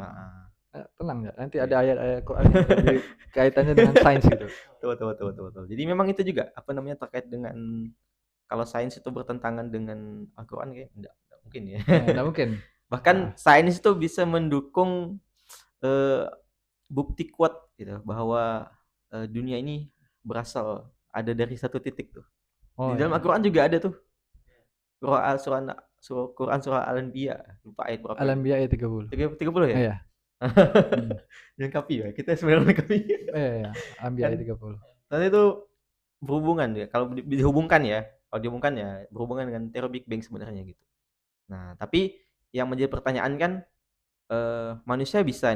Speaker 3: Tenang ya, nanti ada ayat-ayat Quran yang lebih kaitannya dengan sains gitu.
Speaker 1: Betul. Jadi memang itu juga terkait dengan kalau sains itu bertentangan dengan Al-Quran kayak enggak mungkin ya.
Speaker 3: Enggak mungkin.
Speaker 1: Bahkan sains itu bisa mendukung bukti kuat gitu bahwa dunia ini berasal ada dari satu titik tuh. Di dalam Al-Quran juga ada tuh. Quran surah Al-Anbiya, lupa ayat berapa.
Speaker 3: Al-Anbiya ayat 30.
Speaker 1: 30 ya?
Speaker 3: Iya.
Speaker 1: Lengkapi ya. Kita sebenarnya lengkapi.
Speaker 3: Iya. Al-Anbiya ayat 30.
Speaker 1: Nanti itu berhubungan ya. Kalau dihubungkan ya, berhubungan dengan teori Big Bang sebenarnya gitu. Nah, tapi yang menjadi pertanyaan kan manusia bisa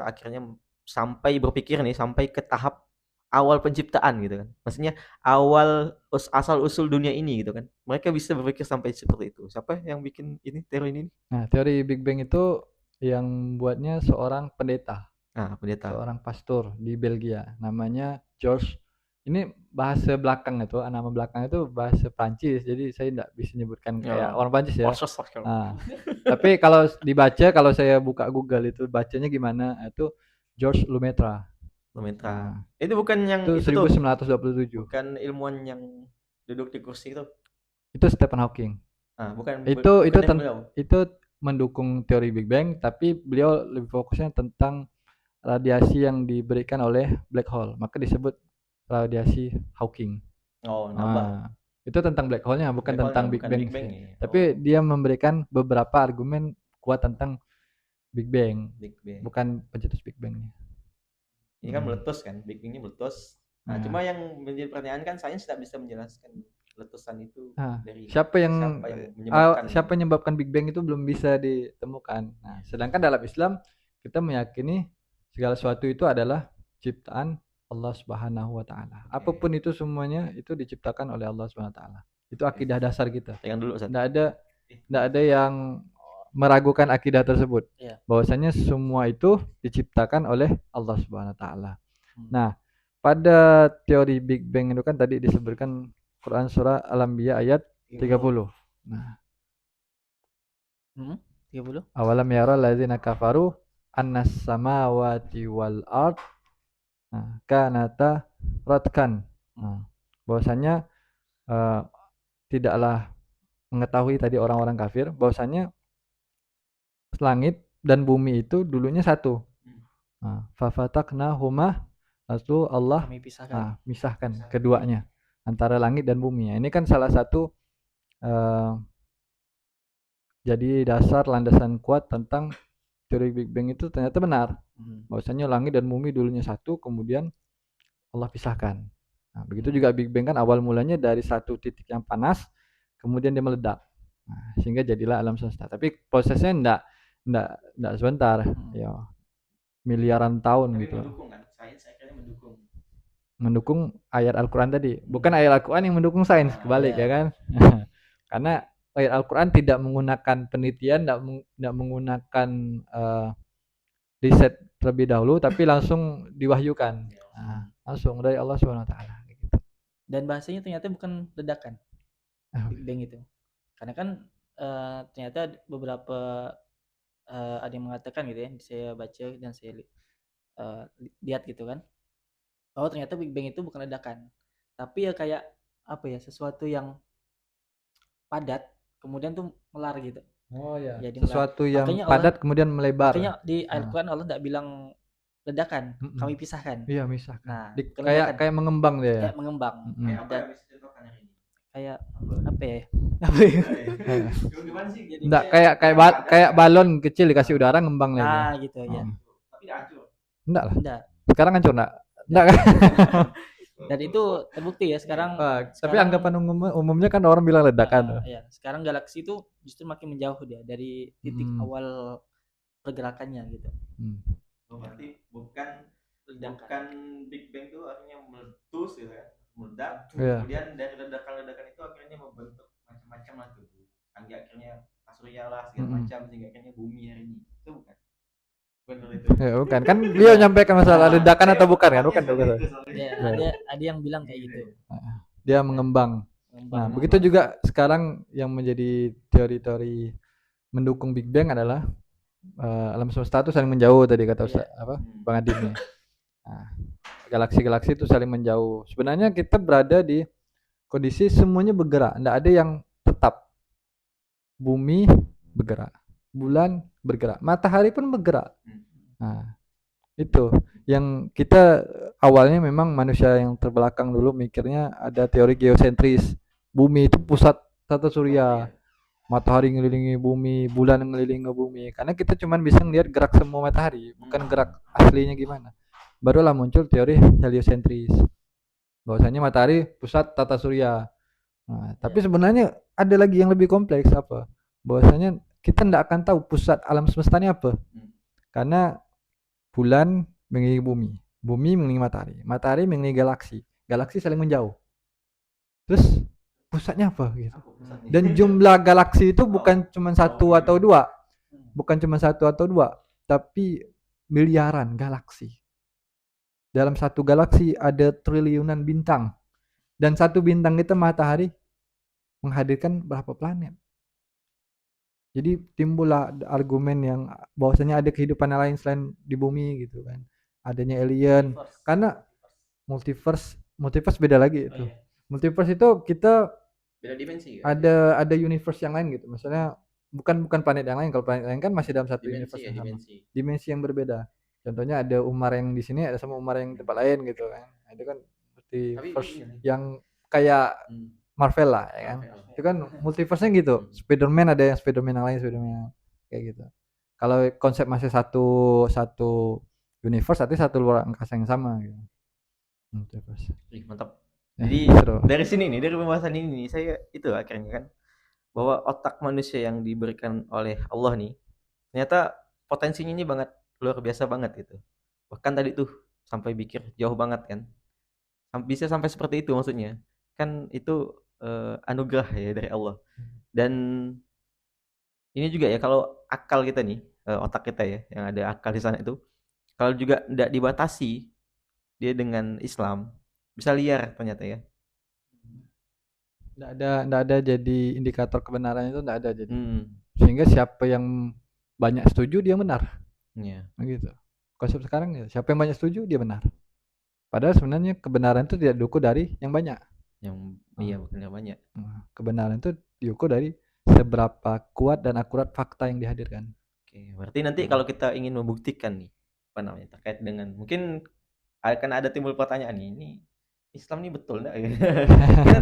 Speaker 1: akhirnya sampai berpikir nih sampai ke tahap awal penciptaan gitu kan. Maksudnya awal asal usul dunia ini gitu kan. Mereka bisa berpikir sampai seperti itu. Siapa yang bikin ini teori ini?
Speaker 3: Nah, teori Big Bang itu yang buatnya seorang pendeta. Seorang pastor di Belgia namanya George. Ini bahasa belakang itu, nama belakang itu bahasa Prancis. Jadi saya tidak bisa nyebutkan kayak orang Prancis ya. Tapi kalau dibaca, kalau saya buka Google itu bacanya gimana? Itu George Lemaitre.
Speaker 1: Itu bukan yang
Speaker 3: itu 1927.
Speaker 1: Bukan ilmuwan yang duduk di kursi itu.
Speaker 3: Itu Stephen Hawking.
Speaker 1: Bukan.
Speaker 3: Itu mendukung teori Big Bang, tapi beliau lebih fokusnya tentang radiasi yang diberikan oleh black hole, maka disebut radiasi Hawking.
Speaker 1: Nambah.
Speaker 3: Itu tentang black hole-nya, bukan tentang Big Bang. Ya. Tapi dia memberikan beberapa argumen kuat tentang Big Bang. Bukan pencetus Big Bang-nya.
Speaker 1: Ini kan meletus kan, Big Bang-nya meletus. Nah, cuma yang menjadi pertanyaan kan sains tidak bisa menjelaskan letusan itu dari
Speaker 3: siapa yang menyebabkan Big Bang itu belum bisa ditemukan. Nah, sedangkan dalam Islam kita meyakini segala sesuatu itu adalah ciptaan Allah Subhanahu wa taala. Apapun itu semuanya itu diciptakan oleh Allah Subhanahu wa taala. Itu akidah dasar kita. Enggak ada yang meragukan akidah tersebut. Bahwasanya semua itu diciptakan oleh Allah Subhanahu wa taala. Nah, pada teori Big Bang itu kan tadi disebutkan Quran surah Al-Anbiya ayat 30. Nah.
Speaker 2: 30.
Speaker 3: Awalam yara allazina kafaru annas samawati wal ard kanata ratkan. Bahwasanya tidaklah mengetahui tadi orang-orang kafir bahwasanya langit dan bumi itu dulunya satu. Fafataknahuma, lalu Allah misahkan keduanya antara langit dan bumi. Ini kan salah satu jadi dasar landasan kuat tentang teori Big Bang itu ternyata benar. Bahwasanya langit dan bumi dulunya satu, kemudian Allah pisahkan. Nah, begitu juga Big Bang kan awal mulanya dari satu titik yang panas, kemudian dia meledak. Nah, sehingga jadilah alam semesta. Tapi prosesnya enggak sebentar. Ya, miliaran tahun. Tapi gitu.
Speaker 1: Mendukung kan? Sains akhirnya
Speaker 3: mendukung ayat Al-Quran tadi. Bukan ayat Al-Quran yang mendukung sains, kebalik ya kan. Karena ayat Al-Quran tidak menggunakan penelitian, tidak menggunakan riset terlebih dahulu, tapi langsung diwahyukan. Langsung dari Allah Subhanahu wa taala gitu.
Speaker 2: Dan bahasanya ternyata bukan ledakan. Big Bang itu. Karena kan ternyata beberapa ada yang mengatakan gitu ya, saya baca dan saya lihat gitu kan. bahwa ternyata Big Bang itu bukan ledakan, tapi ya kayak apa ya, sesuatu yang padat kemudian tuh melar gitu.
Speaker 3: Oh ya,
Speaker 2: Jadi melar.
Speaker 3: sesuatu yang
Speaker 2: Makanya Allah,
Speaker 3: padat kemudian melebar.
Speaker 2: makanya di Al-Quran Allah tidak bilang ledakan, kami pisahkan.
Speaker 3: Iya, misalkan.
Speaker 2: Nah, bukan
Speaker 3: Kayak
Speaker 2: ledakan,
Speaker 3: kayak mengembang dia ya.
Speaker 2: kayak mengembang.
Speaker 1: Kayak apa
Speaker 2: Dan
Speaker 1: yang bisa dicontohkan hari ini?
Speaker 2: kayak apa ya? Apa ya?
Speaker 1: Gimana sih? Jadi
Speaker 3: Enggak kayak balon kecil dikasih udara ngembang dia.
Speaker 2: Nah, gitu ya.
Speaker 1: tapi tidak hancur.
Speaker 3: Enggak lah.
Speaker 2: Enggak.
Speaker 3: Sekarang hancur enggak? Enggak kan?
Speaker 2: Dan itu terbukti ya sekarang.
Speaker 3: Tapi
Speaker 2: sekarang,
Speaker 3: anggapan umumnya kan orang bilang ledakan.
Speaker 2: ya, sekarang galaksi itu justru makin menjauh dia dari titik awal pergerakannya gitu.
Speaker 1: Berarti bukan Big Bang itu artinya meletus gitu ya, meledak. Kemudian dari ledakan-ledakan itu akhirnya membentuk macam-macam lah tuh. Hingga akhirnya surya lah segala macam sehingga akhirnya bumi hari ini. Itu bukan. Benar itu.
Speaker 3: Ya, bukan. Kan beliau nyampaikan masalah ledakan atau bukan kan? Bukan.
Speaker 2: Ya, ada yang bilang kayak gitu.
Speaker 3: Dia mengembang. Nah, begitu juga sekarang yang menjadi teori-teori mendukung Big Bang adalah alam semesta itu saling menjauh tadi kata Ustaz Bang Adib nih. Nah, galaksi-galaksi itu saling menjauh. Sebenarnya kita berada di kondisi semuanya bergerak, tidak ada yang tetap. Bumi bergerak, bulan bergerak, matahari pun bergerak. Nah, itu yang kita awalnya memang manusia yang terbelakang dulu mikirnya ada teori geosentris. Bumi itu pusat tata surya. Matahari ngelilingi bumi, bulan ngelilingi bumi. Karena kita cuma bisa ngelihat gerak semua matahari, bukan gerak aslinya gimana. Barulah muncul teori heliosentris. Bahwasanya matahari pusat tata surya. Nah, tapi sebenarnya ada lagi yang lebih kompleks apa? Bahwasanya kita tidak akan tahu pusat alam semesta ini apa. Karena bulan mengelilingi bumi, bumi mengelilingi matahari, matahari mengelilingi galaksi, galaksi saling menjauh. Terus pusatnya apa gitu? Dan jumlah galaksi itu bukan cuma satu atau dua, tapi miliaran galaksi. Dalam satu galaksi ada triliunan bintang, dan satu bintang itu matahari menghadirkan berapa planet. Jadi timbullah argumen yang bahwasanya ada kehidupan lain selain di bumi gitu kan, adanya alien, karena multiverse beda lagi itu. Multiverse itu kita
Speaker 1: beda dimensi
Speaker 3: kan? Ada universe yang lain gitu. Misalnya bukan planet yang lain. Kalau planet lain kan masih dalam satu universe yang sama. Dimensi yang berbeda. Contohnya ada Umar yang di sini ada sama Umar yang tempat lain gitu kan. Itu kan multiverse yang kayak Marvel lah ya kan. Itu kan multiverse-nya gitu. Spider-Man ada yang Spider-Man yang lain, Spider-Man kayak gitu. Kalau konsep masih satu universe, artinya satu luar angkasa yang sama gitu. Multiverse.
Speaker 1: Mantap. Jadi dari sini nih, dari pembahasan ini saya itu akhirnya kan bahwa otak manusia yang diberikan oleh Allah nih ternyata potensinya ini banget luar biasa banget gitu. Bahkan tadi tuh sampai pikir jauh banget kan. Bisa sampai seperti itu maksudnya. Kan itu anugerah ya dari Allah. Dan ini juga ya kalau akal kita nih, otak kita ya yang ada akal di sana itu kalau juga tidak dibatasi dia dengan Islam bisa liar ternyata ya.
Speaker 3: Nggak ada jadi indikator kebenaran itu nggak ada jadi. Sehingga siapa yang banyak setuju dia benar.
Speaker 1: Iya.
Speaker 3: Begitu. Konsep sekarang ya siapa yang banyak setuju dia benar. Padahal sebenarnya kebenaran itu tidak diukur dari yang banyak.
Speaker 1: Iya bukan yang banyak.
Speaker 3: Kebenaran itu diukur dari seberapa kuat dan akurat fakta yang dihadirkan. Oke,
Speaker 1: berarti nanti kalau kita ingin membuktikan nih apa namanya terkait dengan mungkin akan ada timbul pertanyaan ini Islam ini betul enggak? Kita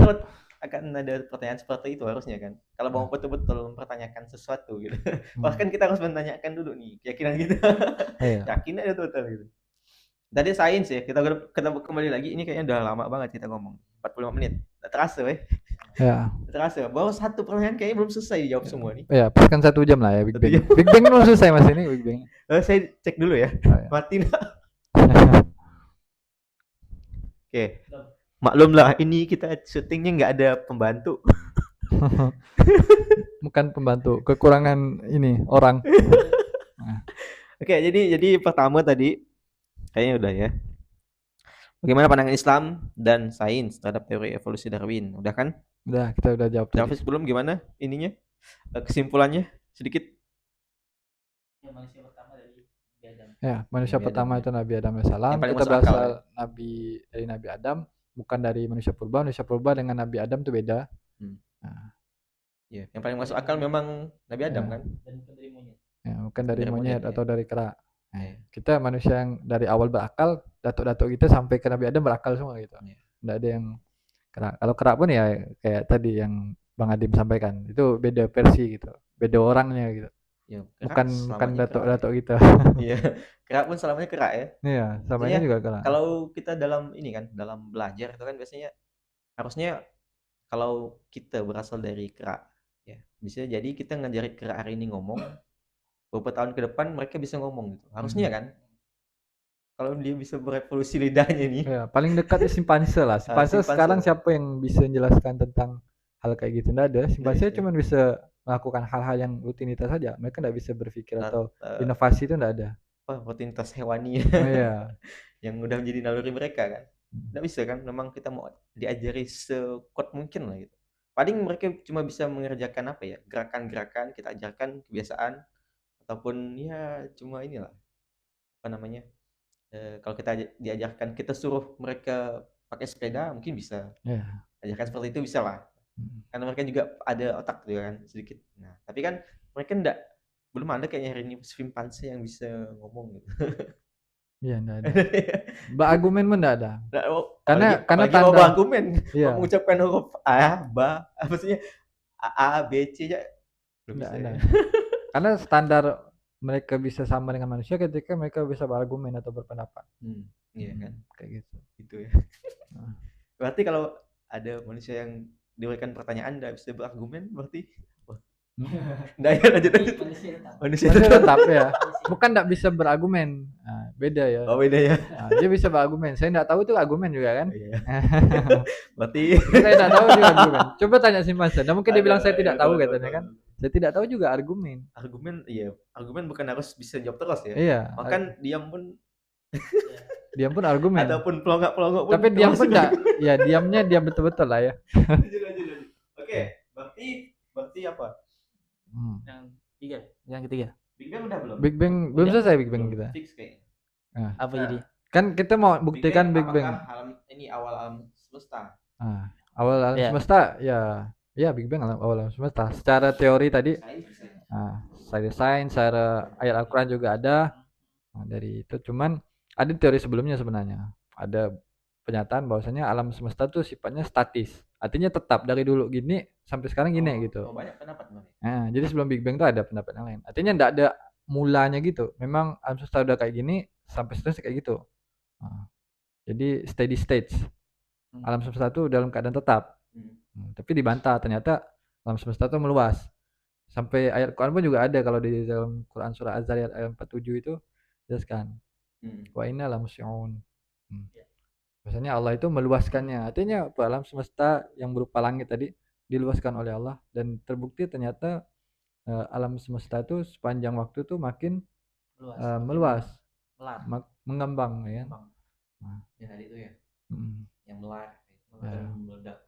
Speaker 1: akan ada pertanyaan seperti itu harusnya kan. Kalau mau betul-betul mempertanyakan sesuatu gitu. Bahkan kita harus menanyakan dulu nih keyakinan kita. Yakin aja betul gitu. Tadi sains ya, kita kembali lagi ini kayaknya udah lama banget kita ngomong. 45 menit. Enggak terasa weh.
Speaker 3: Ya.
Speaker 1: Terasa bahwa satu pertanyaan kayaknya belum selesai dijawab semua nih.
Speaker 3: Ya, pas kan 1 jam lah ya Big Bang. Big Bang belum selesai Mas ini Big Bang.
Speaker 1: Saya cek dulu ya. Mati enggak? Oke. Maklumlah ini kita syutingnya nggak ada pembantu.
Speaker 3: Bukan pembantu, kekurangan ini orang.
Speaker 1: Oke, jadi pertama tadi kayaknya udah ya. Bagaimana pandangan Islam dan sains terhadap teori evolusi Darwin? Udah kan?
Speaker 3: Udah, kita udah jawab tadi.
Speaker 1: Sebelum gimana ininya? Kesimpulannya sedikit.
Speaker 2: Ya, manusia pertama dari
Speaker 3: Ya, manusia
Speaker 1: Nabi Adam
Speaker 3: pertama
Speaker 1: ya.
Speaker 3: itu Nabi Adam alaihissalam.
Speaker 1: Yang paling
Speaker 3: Kita
Speaker 1: masuk akal
Speaker 3: berasal
Speaker 1: ya.
Speaker 3: dari Nabi Adam, bukan dari manusia purba. Manusia purba dengan Nabi Adam itu beda.
Speaker 1: Hmm.
Speaker 3: Nah,
Speaker 1: Ya, yang paling masuk akal memang Nabi Adam
Speaker 3: ya,
Speaker 1: kan.
Speaker 2: Dan bukan dari monyet.
Speaker 3: ya, bukan dari monyet
Speaker 1: ya.
Speaker 3: atau dari kera. Nah,
Speaker 1: Iya.
Speaker 3: kita manusia yang dari awal berakal, datuk-datuk kita sampai ke Nabi Adam berakal semua gitu.
Speaker 1: Iya.
Speaker 3: Nggak ada yang kera. Kalau kera pun ya kayak tadi yang Bang Adim sampaikan, itu beda versi gitu, beda orangnya gitu.
Speaker 1: Ya, kera
Speaker 3: Bukan
Speaker 1: selamanya kera
Speaker 3: datuk-datuk kita.
Speaker 1: Iya, kera pun selamanya kera ya.
Speaker 3: Iya, sama ini
Speaker 1: Maksudnya
Speaker 3: juga kera.
Speaker 1: kalau kita dalam ini kan, dalam belajar itu kan biasanya harusnya kalau kita berasal dari kera, ya bisa jadi kita ngajari kera hari ini ngomong, beberapa tahun ke depan mereka bisa ngomong gitu. Harusnya kan, kalau dia bisa berevolusi lidahnya nih.
Speaker 3: Ya, paling dekat ya simpanse lah. Simpanse
Speaker 1: Simpanse.
Speaker 3: sekarang siapa yang bisa menjelaskan tentang hal kayak gitu? Nggak ada. Simpanse
Speaker 1: bisa.
Speaker 3: cuma bisa melakukan hal-hal yang rutinitas saja. Mereka nggak bisa berpikir atau
Speaker 1: Eh,
Speaker 3: inovasi itu nggak ada.
Speaker 1: rutinitas hewani
Speaker 3: Oh iya.
Speaker 1: yang udah menjadi naluri mereka kan. Nggak bisa kan, memang kita mau diajari sekuat mungkin lah gitu. Paling mereka cuma bisa mengerjakan apa ya, gerakan-gerakan, kita ajarkan kebiasaan, ataupun ya cuma inilah, apa namanya, kalau kita diajarkan, kita suruh mereka pakai sepeda, mungkin bisa.
Speaker 3: Ya.
Speaker 1: Ajarkan seperti itu bisa lah. Karena mereka juga ada otak juga kan, sedikit. Nah, tapi kan mereka belum ada kayaknya hari ini simpanse yang bisa ngomong gitu.
Speaker 3: Iya, enggak ada. Argumen pun enggak ada.
Speaker 1: Nah,
Speaker 3: Karena
Speaker 1: apalagi
Speaker 3: tanda
Speaker 1: mau argumen,
Speaker 3: iya,
Speaker 1: mengucapkan huruf A, ba, maksudnya A, B, C aja belum
Speaker 3: enggak
Speaker 1: bisa
Speaker 3: ada.
Speaker 1: ya.
Speaker 3: Karena standar mereka bisa sama dengan manusia ketika mereka bisa berargumen atau berpendapat.
Speaker 1: Iya kan,
Speaker 3: Kayak gitu.
Speaker 1: gitu ya.
Speaker 3: Nah.
Speaker 1: Berarti kalau ada manusia yang diberikan pertanyaan nggak bisa berargumen, berarti nggak ya, lanjut. Manusia
Speaker 3: tetap ya. Bukan nggak bisa berargumen. Nah, beda ya.
Speaker 1: Oh, beda ya.
Speaker 3: Nah, dia bisa berargumen. Saya nggak tahu itu argumen juga kan.
Speaker 1: Iya. Berarti
Speaker 3: saya nggak tahu juga argumen. Coba tanya Simpanse. Nah, mungkin dia bilang saya tidak tahu katanya kan. Saya tidak tahu juga argumen.
Speaker 1: Argumen, iya. Argumen bukan harus bisa jawab terus ya.
Speaker 3: Iya.
Speaker 1: Bahkan diam pun
Speaker 3: argumen.
Speaker 1: Ataupun pelongok pun.
Speaker 3: Tapi diam pun enggak. Ya, diamnya diam betul-betul lah ya.
Speaker 1: Lanjut. Oke, berarti apa?
Speaker 2: Yang ketiga.
Speaker 1: Big Bang udah belum?
Speaker 3: Big Bang belum selesai Big Bang kita.
Speaker 1: Fix kayaknya.
Speaker 3: Nah,
Speaker 2: Apa jadi?
Speaker 3: kan kita mau buktikan Big Bang.
Speaker 1: Ini awal alam semesta.
Speaker 3: Awal alam semesta ya Big Bang awal alam semesta. Secara teori tadi, sains, secara ayat Al-Quran juga ada. Nah, dari itu cuman ada teori sebelumnya sebenarnya. Ada pernyataan bahwasanya alam semesta itu sifatnya statis. Artinya tetap dari dulu gini sampai sekarang gini gitu.
Speaker 1: Banyak pendapat Bang.
Speaker 3: Nah, jadi sebelum Big Bang itu ada pendapat yang lain. Artinya enggak ada mulanya gitu. Memang alam semesta udah kayak gini sampai seterusnya kayak gitu. Jadi steady state. Alam semesta itu dalam keadaan tetap. Tapi dibantah ternyata alam semesta itu meluas. Sampai ayat Quran pun juga ada kalau di dalam Quran surah Az-Zariyat ayat 47 itu jelaskan. Wa inna lamusyi'un. Maksudnya Allah itu meluaskannya. Artinya alam semesta yang berupa langit tadi diluaskan oleh Allah dan terbukti ternyata alam semesta itu sepanjang waktu itu makin meluas, mengembang ya.
Speaker 1: Ya tadi itu ya. Yang meledak.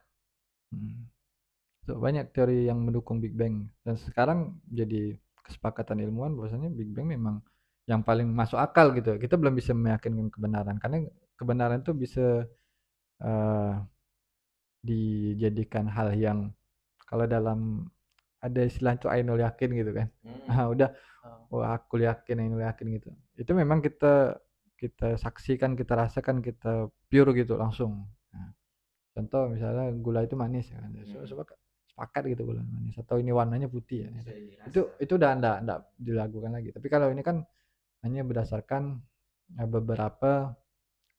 Speaker 3: So, banyak teori yang mendukung Big Bang dan sekarang jadi kesepakatan ilmuwan bahwasanya Big Bang memang yang paling masuk akal gitu. Kita belum bisa meyakinkan kebenaran karena kebenaran itu bisa dijadikan hal yang kalau dalam ada istilah itu ainul yakin gitu kan. Udah aku yakin, ainul yakin gitu. Itu memang kita saksikan, kita rasakan, kita pure gitu langsung. Nah, contoh misalnya gula itu manis ya kan. Sepakat gitu gula manis atau ini warnanya putih ya. Itu udah enggak dilakukan lagi. Tapi kalau ini kan hanya berdasarkan beberapa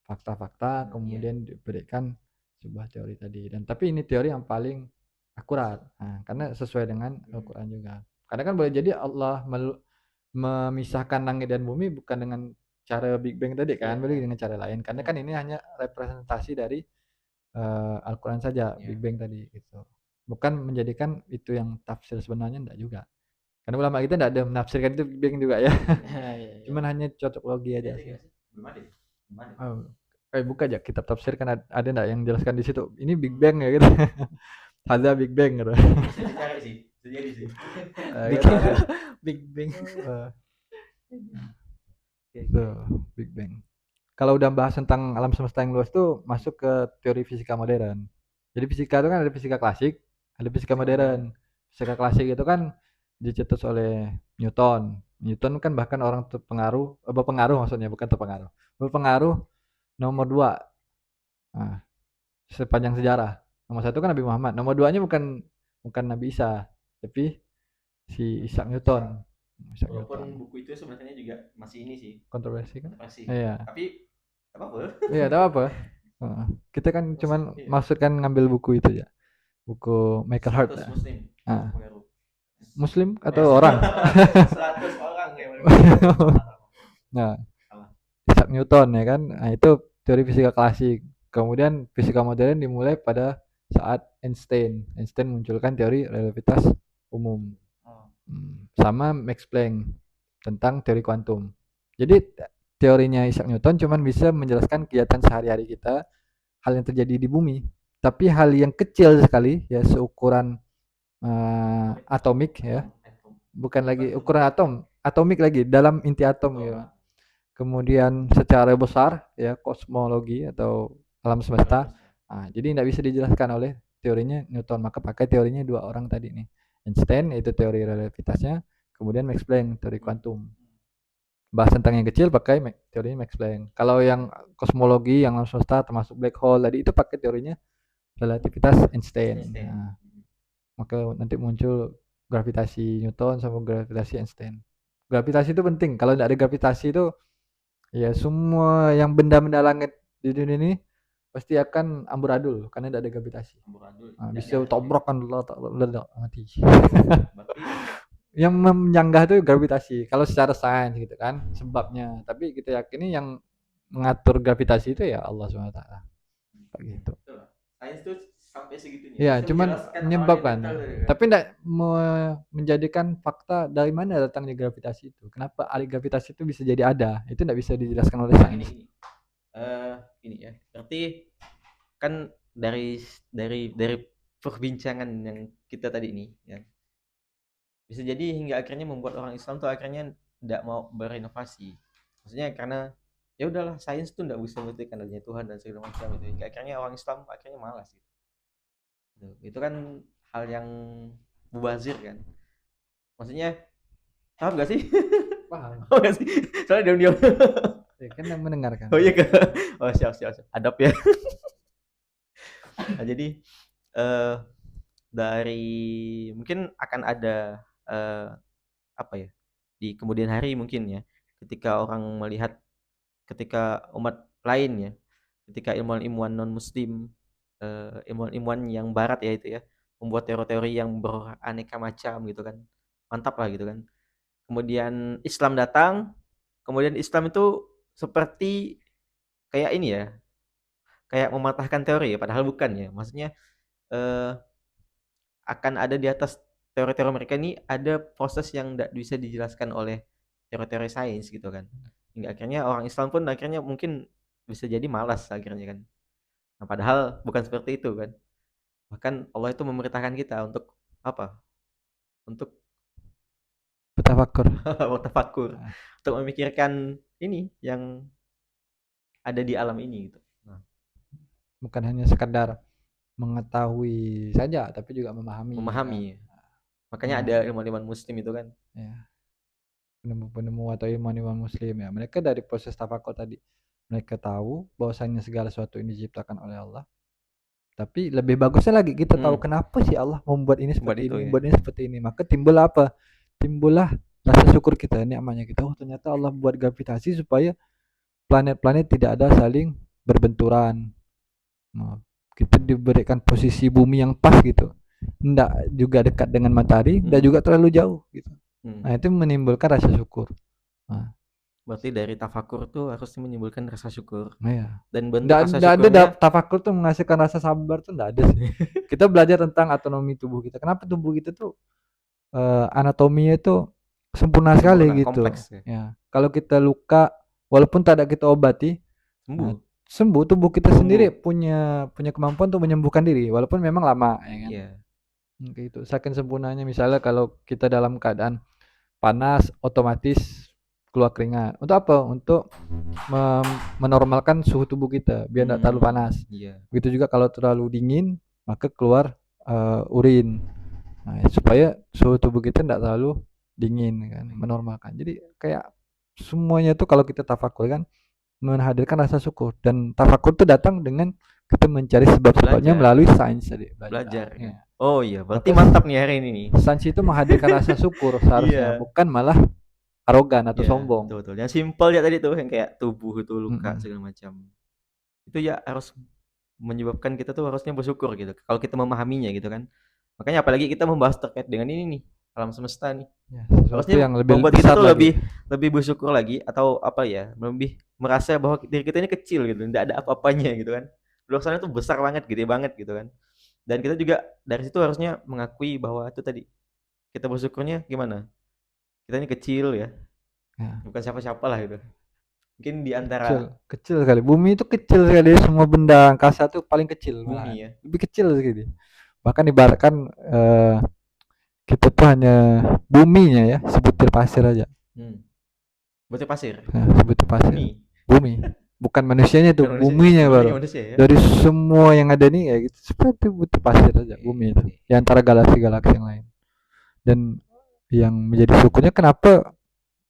Speaker 3: fakta-fakta kemudian diberikan sebuah teori tadi. Dan tapi ini teori yang paling akurat. Karena sesuai dengan Al-Qur'an juga. Karena kan boleh jadi Allah memisahkan langit dan bumi bukan dengan cara Big Bang tadi kan, boleh dengan cara lain. Karena kan ini hanya representasi dari Al-Quran saja, Big Bang tadi gitu. Bukan menjadikan itu yang tafsir sebenarnya enggak juga. Karena ulama kita enggak ada menafsirkan itu Big Bang juga ya. Cuman hanya cocok logi aja.
Speaker 1: Belum ada.
Speaker 3: Buka aja kitab tafsir kan ada enggak yang jelaskan di situ. Ini Big Bang ya gitu. Ada Big Bang gitu.
Speaker 1: Cari sih. Jadi sih.
Speaker 2: Big Bang.
Speaker 3: Tuh, Big Bang. Kalau udah bahas tentang alam semesta yang luas tuh masuk ke teori fisika modern. Jadi fisika itu kan ada fisika klasik, ada fisika modern. Fisika klasik itu kan dicetus oleh Newton. Newton kan bahkan orang terpengaruh, berpengaruh maksudnya bukan terpengaruh. Berpengaruh nomor 2 nah, sepanjang sejarah. Nomor 1 kan Nabi Muhammad. Nomor 2-nya bukan Nabi Isa, tapi si Isaac Newton. Isaac
Speaker 1: Walaupun
Speaker 3: Newton.
Speaker 1: buku itu sebenarnya juga masih ini sih,
Speaker 3: Kontroversi kan?
Speaker 1: kontroversi.
Speaker 3: Iya.
Speaker 1: Tapi apa?
Speaker 3: Iya, ada apa? Kita kan cuman
Speaker 1: Iya.
Speaker 3: maksud kan ngambil buku itu ya. Buku Michael Hart.
Speaker 1: 100 muslim.
Speaker 3: Ah.
Speaker 1: Pengaruh.
Speaker 3: Muslim atau orang?
Speaker 1: 100 orang ya.
Speaker 3: Nah,
Speaker 1: Salah.
Speaker 3: Isaac Newton ya kan. Nah, itu teori fisika klasik. Kemudian fisika modern dimulai pada saat Einstein. Einstein munculkan teori relativitas umum.
Speaker 2: Oh.
Speaker 3: Sama Max Planck tentang teori kuantum. Jadi teorinya Isaac Newton cuman bisa menjelaskan kegiatan sehari-hari kita, hal yang terjadi di bumi. Tapi hal yang kecil sekali ya seukuran atomik ya. Bukan lagi ukuran atom, atomik lagi dalam inti atom gitu. Kemudian secara besar ya kosmologi atau alam semesta. Nah, jadi tidak bisa dijelaskan oleh teorinya Newton, maka pakai teorinya dua orang tadi nih. Einstein itu teori relativitasnya, kemudian Max Planck teori kuantum. Bahas tentang yang kecil pakai teorinya Max Planck. Kalau yang kosmologi, yang alam semesta termasuk black hole tadi itu pakai teorinya relativitas Einstein. Nah, maka nanti muncul gravitasi Newton sama gravitasi Einstein. Gravitasi itu penting. Kalau tidak ada gravitasi itu ya semua yang benda-benda langit di dunia ini pasti akan amburadul karena tidak ada gravitasi. Nah, bisa tobrakan ledak mati. Yang menyanggah itu gravitasi. Kalau secara sains gitu kan sebabnya. Tapi kita yakini yang mengatur gravitasi itu ya Allah SWT. Kayak gitu.
Speaker 1: Sains itu sampai segitunya.
Speaker 3: Ya, cuman menyebabkan. Tapi tidak menjadikan fakta dari mana datangnya gravitasi itu. Kenapa alih gravitasi itu bisa jadi ada? Itu tidak bisa dijelaskan oleh sains.
Speaker 1: Ini ya. Berarti kan dari perbincangan yang kita tadi ini ya. Bisa jadi hingga akhirnya membuat orang Islam tuh akhirnya tidak mau berinovasi. Maksudnya karena ya udahlah sains tuh tidak bisa membuktikan adanya Tuhan dan segala macam itu. Hingga akhirnya orang Islam akhirnya malas gitu. Itu kan hal yang mubazir kan. Maksudnya paham gak sih?
Speaker 3: Paham.
Speaker 1: Paham gak sih? Soalnya diam-diam.
Speaker 3: Ya, kan yang mendengarkan.
Speaker 1: Oh iya kan? Oh siap. Adab ya. Nah, jadi dari mungkin akan ada apa ya di kemudian hari mungkin ya ketika orang melihat ketika umat lain ya ketika ilmuwan-ilmuwan non muslim ilmuwan-ilmuwan yang barat ya itu ya membuat teori-teori yang beraneka macam gitu kan mantap lah gitu kan kemudian Islam datang kemudian Islam itu seperti kayak ini ya kayak mematahkan teori ya padahal bukan ya maksudnya akan ada di atas teori-teori mereka ini ada proses yang tidak bisa dijelaskan oleh teori-teori sains gitu kan hingga akhirnya orang Islam pun akhirnya mungkin bisa jadi malas akhirnya kan nah, padahal bukan seperti itu kan bahkan Allah itu memerintahkan kita untuk apa untuk bertafakur untuk memikirkan ini yang ada di alam ini gitu nah.
Speaker 3: Bukan hanya sekadar mengetahui saja tapi juga memahami
Speaker 1: kan? Makanya ada ilmuwan muslim itu kan
Speaker 3: ya penemu-penemu atau ilmuwan muslim ya mereka dari proses tafakur tadi mereka tahu bahwasanya segala sesuatu ini diciptakan oleh Allah tapi lebih bagusnya lagi kita tahu kenapa sih Allah membuat ini seperti ini membuat ini seperti ini maka timbullah rasa syukur kita nikmatnya kita ternyata Allah buat gravitasi supaya planet-planet tidak ada saling berbenturan nah, kita diberikan posisi bumi yang pas gitu enggak juga dekat dengan matahari enggak juga terlalu jauh gitu nah itu menimbulkan rasa syukur nah
Speaker 1: berarti dari tafakur tuh harus menimbulkan rasa syukur
Speaker 3: iya.
Speaker 1: Dan bentuk rasa syukurnya
Speaker 3: ada tafakur tuh menghasilkan rasa sabar tuh enggak ada sih kita belajar tentang anatomi tubuh kita kenapa tubuh kita tuh anatominya itu sempurna sekali gitu kompleks, ya kalau kita luka walaupun tidak kita obati sembuh tubuh kita sendiri punya kemampuan untuk menyembuhkan diri walaupun memang lama ya kan gitu saking sempurnanya misalnya kalau kita dalam keadaan panas otomatis keluar keringat. Untuk apa? Untuk menormalkan suhu tubuh kita biar tidak terlalu panas.
Speaker 1: Iya.
Speaker 3: Begitu juga kalau terlalu dingin maka keluar urin. Nah, supaya suhu tubuh kita tidak terlalu dingin kan, menormalkan. Jadi kayak semuanya itu kalau kita tafakur kan menghadirkan rasa syukur, dan tafakur itu datang dengan kita mencari sebab-sebabnya
Speaker 1: Belajar.
Speaker 3: melalui sains tadi.
Speaker 1: Belajar.
Speaker 3: Ya.
Speaker 1: Oh iya, berarti
Speaker 3: Maka
Speaker 1: mantap nih hari ini nih.
Speaker 3: Sains itu menghadirkan rasa syukur seharusnya,
Speaker 1: Iya.
Speaker 3: bukan malah arogan atau
Speaker 1: Iya,
Speaker 3: sombong.
Speaker 1: betul. Yang simpel ya tadi tuh, yang kayak tubuh itu luka
Speaker 3: Mm-mm.
Speaker 1: segala macam. Itu ya harus menyebabkan kita tuh harusnya bersyukur gitu. Kalau kita memahaminya gitu kan. Makanya apalagi kita membahas terkait dengan ini nih, alam semesta nih.
Speaker 3: Ya, sesuatu
Speaker 1: Harusnya
Speaker 3: yang lebih
Speaker 1: membuat kita
Speaker 3: besar
Speaker 1: tuh
Speaker 3: lagi.
Speaker 1: lebih bersyukur lagi, atau apa ya, lebih merasa bahwa diri kita ini kecil gitu, tidak ada apa-apanya gitu kan. Luar sana tuh besar banget, gede banget gitu kan. Dan kita juga dari situ harusnya mengakui bahwa itu tadi, kita bersyukurnya gimana? Kita ini kecil ya,
Speaker 3: Ya,
Speaker 1: bukan siapa-siapa lah gitu. Mungkin di
Speaker 3: kecil,
Speaker 1: antara
Speaker 3: kecil sekali. Bumi itu kecil sekali, semua benda angkasa itu paling kecil malahan.
Speaker 1: bumi ya.
Speaker 3: Lebih kecil sekali. Bahkan ibaratkan kita tuh hanya buminya ya, sebutir pasir aja.
Speaker 1: Butir pasir.
Speaker 3: Nah, sebutir pasir.
Speaker 1: Bumi.
Speaker 3: Bukan manusianya tuh,
Speaker 1: Bukan
Speaker 3: buminya
Speaker 1: manusia,
Speaker 3: baru.
Speaker 1: manusia ya.
Speaker 3: Dari semua yang ada nih ya gitu, seperti butir pasir aja bumi itu. Di antara galaksi-galaksi yang lain. Dan yang menjadi syukurnya kenapa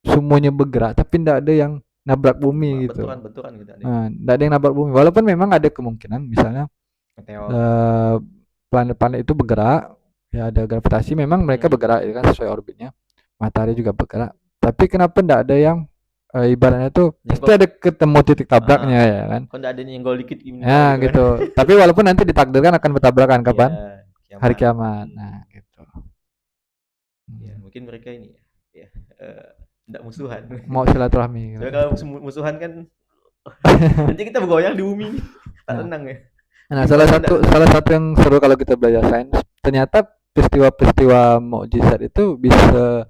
Speaker 3: semuanya bergerak tapi tidak ada yang nabrak bumi gitu.
Speaker 1: Benturan gitu ada.
Speaker 3: Nah, tidak ada yang nabrak bumi. Walaupun memang ada kemungkinan misalnya planet-planet itu bergerak, ya ada gravitasi, memang mereka bergerak ya kan, sesuai orbitnya. Matahari juga bergerak. Tapi kenapa tidak ada yang ibaratnya tuh pasti ada ketemu titik tabraknya ya kan.
Speaker 1: Kalau tidak ada nyenggol dikit gimana
Speaker 3: ya gitu. Tapi walaupun nanti ditakdirkan akan bertabrakan kapan?
Speaker 1: Ya,
Speaker 3: Hari kiamat. Nah gitu.
Speaker 1: Ya, mungkin mereka ini ya tidak musuhan.
Speaker 3: Mau silaturahmi.
Speaker 1: Soalnya kalau musuhan kan nanti kita bergoyang di bumi. Tak tenang ya.
Speaker 3: Nah, salah satu yang seru kalau kita belajar sains, ternyata peristiwa-peristiwa mukjizat itu bisa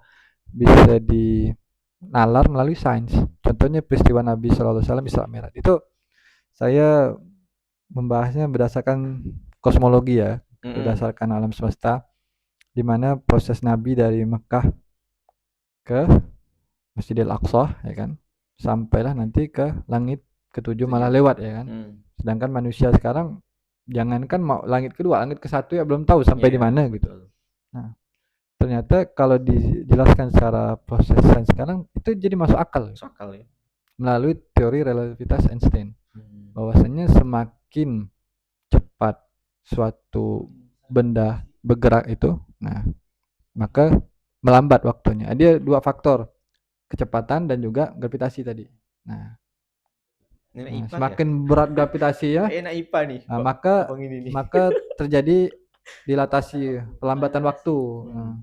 Speaker 3: dinalar melalui sains. Contohnya peristiwa Nabi SAW Isra Mi'raj. Itu saya membahasnya berdasarkan kosmologi ya, berdasarkan alam semesta, di mana proses Nabi dari Mekah ke Masjidil Aqsa ya kan, sampailah nanti ke langit ketujuh malah lewat ya kan. Sedangkan manusia sekarang jangankan mau langit kedua, langit ke satu ya belum tahu sampai di mana gitu. Nah, ternyata kalau dijelaskan secara proses sains sekarang itu jadi masuk akal ya. Melalui teori relativitas Einstein. Bahwasanya semakin cepat suatu benda bergerak itu, nah maka melambat waktunya. Dia dua faktor, kecepatan dan juga gravitasi tadi. Nah, semakin berat gravitasi ya, nah, maka terjadi dilatasi, pelambatan waktu. Nah,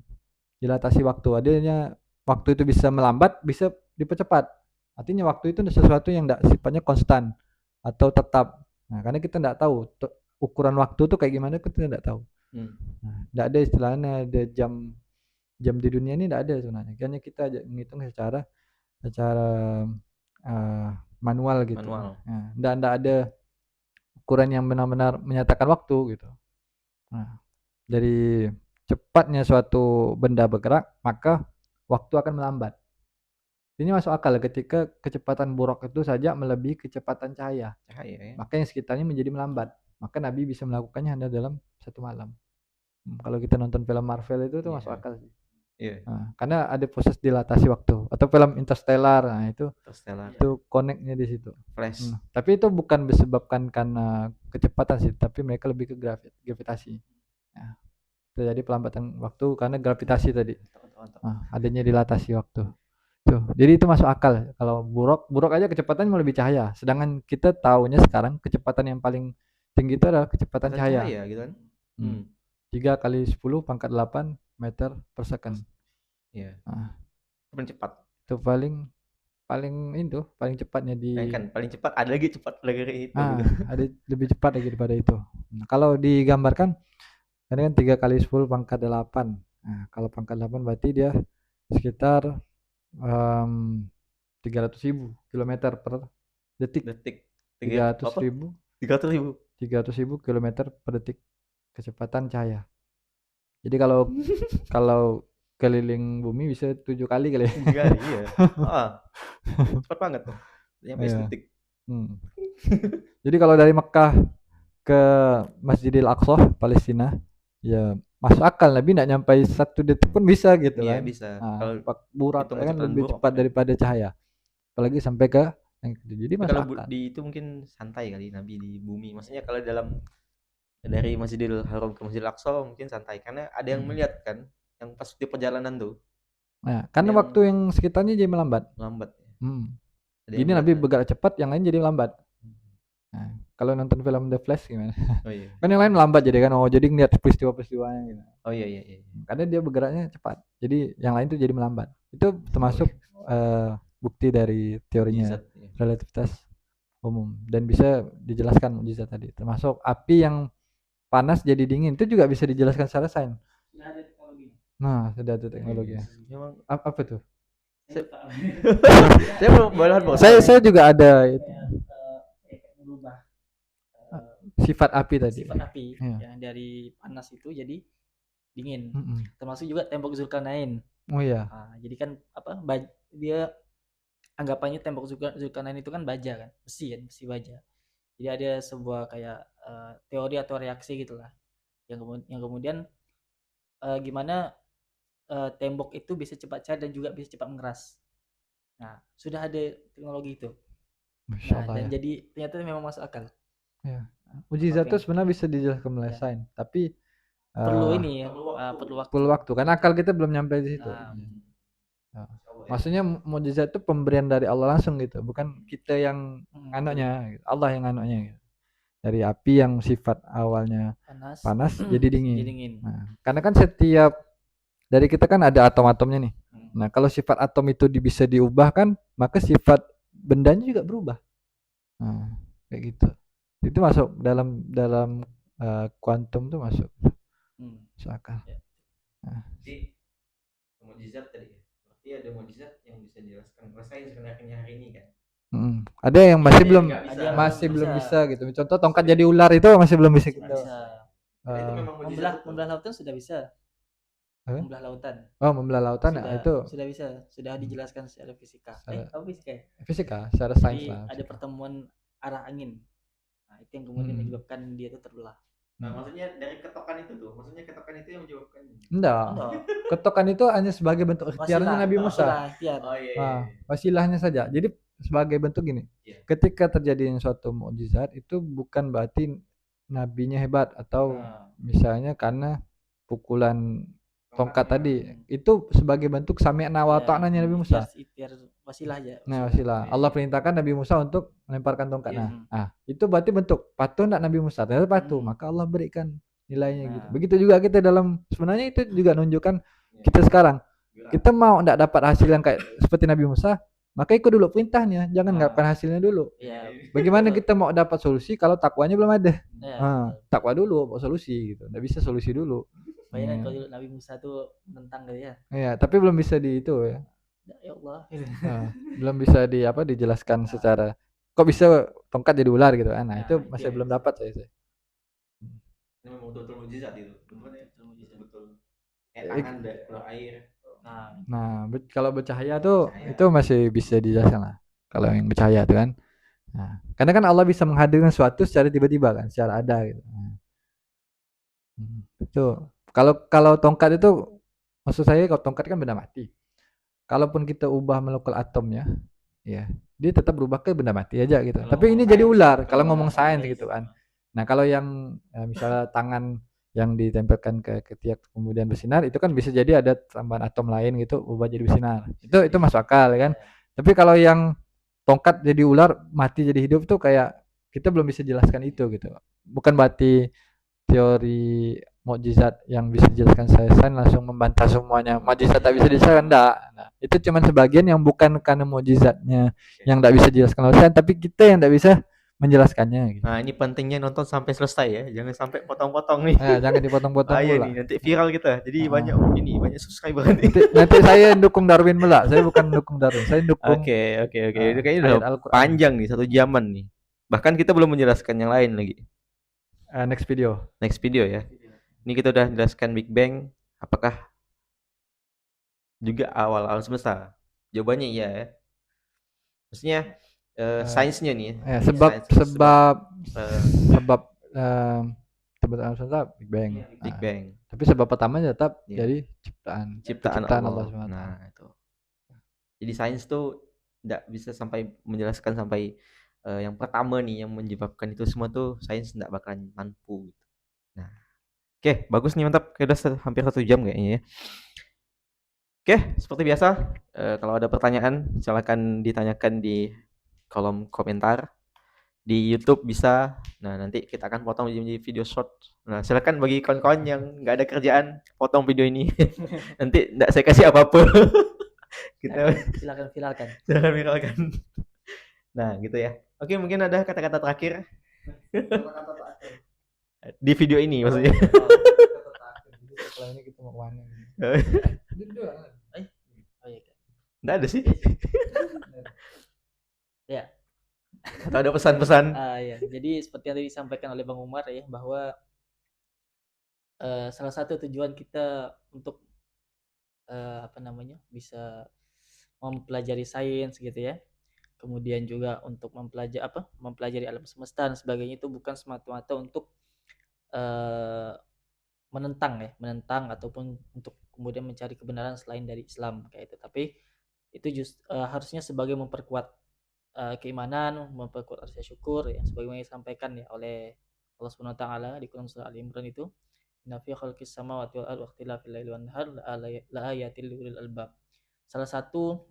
Speaker 3: dilatasi waktu, adanya waktu itu bisa melambat, bisa dipercepat. Artinya waktu itu sesuatu yang tidak sifatnya konstan atau tetap. Nah, karena kita tidak tahu ukuran waktu itu kayak gimana, kita tidak tahu. Nah, tidak ada istilahnya ada jam di dunia ini, tidak ada sebenarnya. Hanya kita menghitung secara manual gitu. Nah, tidak ada ukuran yang benar-benar menyatakan waktu gitu. Nah, dari cepatnya suatu benda bergerak, maka waktu akan melambat. Ini masuk akal ketika kecepatan buruk itu saja melebihi kecepatan cahaya ya. Maka yang sekitarnya menjadi melambat. Maka Nabi bisa melakukannya hanya dalam satu malam. Kalau kita nonton film Marvel itu masuk akal sih. Nah, karena ada proses dilatasi waktu. Atau film Interstellar, nah itu connect-nya di situ. Flash. Tapi itu bukan disebabkan karena kecepatan sih, tapi mereka lebih ke gravitasi. Nah, terjadi pelambatan waktu karena gravitasi tadi. Nah, adanya dilatasi waktu. Tuh, jadi itu masuk akal. Kalau buruk aja kecepatannya melebihi cahaya. Sedangkan kita tahunya sekarang kecepatan yang paling tinggi itu adalah kecepatan cahaya. Gitu kan? 3 kali 10 pangkat 8 meter per second.
Speaker 1: Iya. Nah, paling cepat.
Speaker 3: Itu paling cepatnya di.
Speaker 1: Kan paling cepat, ada lagi cepat lagi itu. Gitu.
Speaker 3: Ada lebih cepat lagi daripada itu. Nah, kalau digambarkan, ini kan 3 kali 10 pangkat 8. Nah, kalau pangkat 8 berarti dia sekitar 300.000 kilometer per detik. 300.000 kilometer per detik kecepatan cahaya. Jadi kalau keliling bumi bisa 7 kali kali.
Speaker 1: 7 kali, iya. Cepat banget tuh. Nyampe
Speaker 3: Iya.
Speaker 1: sedetik.
Speaker 3: Jadi kalau dari Mekah ke Masjidil Aqsa Palestina ya masuk akal, Nabi nggak nyampe 1 detik pun bisa gitu
Speaker 1: Iya,
Speaker 3: kan.
Speaker 1: bisa.
Speaker 3: Nah,
Speaker 1: Kalau
Speaker 3: burak
Speaker 1: hitung
Speaker 3: kan
Speaker 1: kecepatan
Speaker 3: lebih
Speaker 1: buruk
Speaker 3: cepat
Speaker 1: kan.
Speaker 3: daripada cahaya. Apalagi sampai ke yang itu. Jadi
Speaker 1: Tapi
Speaker 3: masuk
Speaker 1: kalau
Speaker 3: akal.
Speaker 1: di itu mungkin santai kali Nabi di bumi. Maksudnya kalau dari Masjidil Haram ke Masjidil Aqsa mungkin santai karena ada yang melihat kan yang pas di perjalanan tuh
Speaker 3: Nah, karena
Speaker 1: yang
Speaker 3: waktu yang sekitarnya jadi melambat.
Speaker 1: lambat. Ada
Speaker 3: Gini
Speaker 1: yang
Speaker 3: Nabi
Speaker 1: melihat,
Speaker 3: bergerak cepat, yang lain jadi lambat. Nah, kalau nonton film The Flash gimana?
Speaker 1: oh iya.
Speaker 3: Kan yang lain lambat jadi kan, jadi ngeliat peristiwa-peristiwanya gitu.
Speaker 1: Oh iya iya iya.
Speaker 3: Karena dia bergeraknya cepat, jadi yang lain tuh jadi melambat. Itu termasuk bukti dari teorinya
Speaker 1: Mukjizat, ya.
Speaker 3: relativitas umum dan bisa dijelaskan mukjizat tadi. Termasuk api yang panas jadi dingin itu juga bisa dijelaskan secara sains.
Speaker 2: Sudah ada teknologi.
Speaker 3: Nah, sudah ada teknologinya.
Speaker 1: Memang
Speaker 3: Apa tuh?
Speaker 1: saya belum balahan bos.
Speaker 3: Saya juga ada itu.
Speaker 2: Berubah
Speaker 3: Sifat api tadi.
Speaker 2: sifat api
Speaker 3: Iya.
Speaker 2: yang dari panas itu jadi dingin.
Speaker 3: Mm-mm.
Speaker 2: Termasuk juga tembok Zulkarnain.
Speaker 3: Oh iya.
Speaker 2: Nah, jadi kan dia anggapannya tembok Zulkarnain itu kan baja kan, besi baja. Jadi ada sebuah kayak teori atau reaksi gitulah yang kemudian gimana tembok itu bisa cepat cair dan juga bisa cepat mengeras. Nah, sudah ada teknologi itu.
Speaker 3: Masya Allah
Speaker 2: Dan
Speaker 3: ya.
Speaker 2: jadi ternyata memang masuk akal.
Speaker 3: Ya. Mujizat itu sebenarnya bisa dijelaskan oleh sains, tapi
Speaker 2: perlu ini ya,
Speaker 3: perlu waktu. Karena akal kita belum nyampe di situ. Maksudnya mujizat itu pemberian dari Allah langsung gitu, bukan kita yang nganoknya, Allah yang nganoknya gitu. Dari api yang sifat awalnya panas jadi dingin. Nah, karena kan setiap dari kita kan ada atom-atomnya nih. Nah, kalau sifat atom itu bisa diubah kan, maka sifat bendanya juga berubah. Nah, kayak gitu. Itu masuk dalam kuantum tuh masuk. Masuk akal.
Speaker 1: Nah. Jadi mukjizat tadi ya. Berarti ada mukjizat yang bisa dijelaskan oleh sains sebenarnya hari ini kan.
Speaker 3: Ada yang masih belum bisa gitu. Contoh tongkat jadi ular itu masih belum bisa gitu.
Speaker 1: Itu memang
Speaker 2: membelah lautan sudah bisa. Membelah lautan.
Speaker 3: Oh, membelah lautan itu
Speaker 2: sudah bisa, sudah dijelaskan secara fisika. Apa fisika ya?
Speaker 3: Fisika, secara sains lah.
Speaker 2: Ada pertemuan arah angin. Nah, itu yang kemudian menyebabkan dia itu terbelah.
Speaker 1: Nah, maksudnya dari ketokan itu tuh, maksudnya ketokan itu yang menyebabkan.
Speaker 3: Enggak. Ketokan itu hanya sebagai bentuk ikhtiarnya Nabi Musa.
Speaker 2: Oh,
Speaker 1: iya.
Speaker 3: Wasilahnya saja. Jadi sebagai bentuk gini. Ketika terjadi suatu mukjizat itu bukan berarti nabinya hebat atau misalnya karena pukulan tongkat tadi itu sebagai bentuk sami'na wa ta'nanya Nabi Musa.
Speaker 2: Wasilah aja.
Speaker 3: Nah, wasilah. Allah perintahkan Nabi Musa untuk melemparkan tongkat. Nah, itu berarti bentuk patuh enggak Nabi Musa? Ternyata patuh, maka Allah berikan nilainya gitu. Begitu juga kita sebenarnya itu juga menunjukkan kita sekarang. Kita mau enggak dapat hasil yang kayak seperti Nabi Musa, maka ikut dulu perintahnya, jangan ngarepkan hasilnya dulu. Bagaimana kita mau dapat solusi kalau takwanya belum ada? Takwa dulu, mau solusi gitu. Enggak bisa solusi dulu.
Speaker 2: Bayangkan kalau Nabi Musa tuh menentang gitu ya.
Speaker 3: Iya, tapi belum bisa di itu ya.
Speaker 2: Ya Allah.
Speaker 3: Belum bisa dijelaskan secara kok bisa tongkat jadi ular gitu. Nah, itu masih belum dapat saya.
Speaker 1: Ini memang betul mukjizat itu. Betul. Tangan keluar air.
Speaker 3: Nah, kalau bercahaya tuh itu masih bisa dijelaskan lah. Kalau yang bercahaya tuh kan. Nah, karena kan Allah bisa menghadirkan sesuatu secara tiba-tiba kan, secara ada gitu. Betul. Kalau tongkat itu maksud saya kalau tongkat kan benda mati. Kalaupun kita ubah molekul atomnya, ya dia tetap berubah ke benda mati aja gitu. Tapi ini jadi ular kalau ngomong sains gitu kan. Nah, kalau yang misalnya tangan yang ditempelkan ke ketiak kemudian bersinar itu kan bisa jadi ada tambahan atom lain gitu ubah jadi bersinar. Itu masuk akal kan. Tapi kalau yang tongkat jadi ular mati jadi hidup tuh kayak kita belum bisa jelaskan itu gitu. Bukan berarti teori mukjizat yang bisa dijelaskan sains langsung membantah semuanya. Mukjizat tak bisa dijelaskan enggak. Nah, itu cuma sebagian yang bukan karena mukjizatnya yang enggak bisa dijelaskan oleh sains, tapi kita yang enggak bisa menjelaskannya gitu.
Speaker 1: Nah, ini pentingnya nonton sampai selesai ya. Jangan sampai potong-potong nih.
Speaker 3: Nah, jangan dipotong-potong pula.
Speaker 1: Nih, nanti viral kita. Jadi banyak subscriber
Speaker 3: nanti saya dukung Darwin pula. Saya bukan dukung Darwin, saya dukung.
Speaker 1: Oke. Itu kayaknya udah panjang nih, 1 jaman nih. Bahkan kita belum menjelaskan yang lain lagi.
Speaker 3: Next video
Speaker 1: ya. Ini kita udah jelaskan Big Bang. Apakah juga awal alam semesta? Jawabannya iya ya. Maksudnya sainsnya nih ya.
Speaker 3: Sebab
Speaker 1: Sains,
Speaker 3: sebab
Speaker 1: eh,
Speaker 3: sebab sebab alam semesta Big Bang.
Speaker 2: Iya,
Speaker 1: Big
Speaker 3: Nah,
Speaker 1: Bang,
Speaker 3: tapi sebab pertamanya tetap
Speaker 1: Iya.
Speaker 3: dari
Speaker 1: ciptaan
Speaker 3: penciptaan Allah
Speaker 1: Allah.
Speaker 3: SWT.
Speaker 1: Nah, itu. Jadi sains tuh tidak bisa sampai menjelaskan sampai yang pertama nih yang menyebabkan itu semua tuh sains tidak bakalan mampu gitu. Nah, oke, bagus nih, mantap. Kayak udah hampir 1 jam kayaknya ya. Oke, seperti biasa, kalau ada pertanyaan silakan ditanyakan di kolom komentar. Di YouTube bisa. Nah, nanti kita akan potong menjadi video short. Nah, silakan bagi kawan-kawan yang nggak ada kerjaan, potong video ini. Nanti nggak saya kasih apa-apa. Kita
Speaker 2: silakan viralkan.
Speaker 1: silakan viralkan. Nah, gitu ya. Oke, mungkin ada kata-kata terakhir di video ini maksudnya.
Speaker 3: Setelah ini kita mau kemana?
Speaker 2: Oh iya.
Speaker 1: Nggak ada sih.
Speaker 2: Ya.
Speaker 1: Atau ada pesan-pesan?
Speaker 2: Ya. Jadi seperti yang tadi disampaikan oleh Bang Umar ya, bahwa salah satu tujuan kita untuk bisa mempelajari sains gitu ya, kemudian juga untuk mempelajari alam semesta dan sebagainya, itu bukan semata-mata untuk menentang ataupun untuk kemudian mencari kebenaran selain dari Islam kayak itu, tapi itu harusnya sebagai memperkuat keimanan, memperkuat rasa syukur ya, sebagaimana disampaikan ya oleh Allah Subhanahu wa taala di Quran surah Al Imran itu, inna fi khalqis samawati wal ardi wa ikhtilafil laili wan nahar la ayatil liulil albab. Salah satu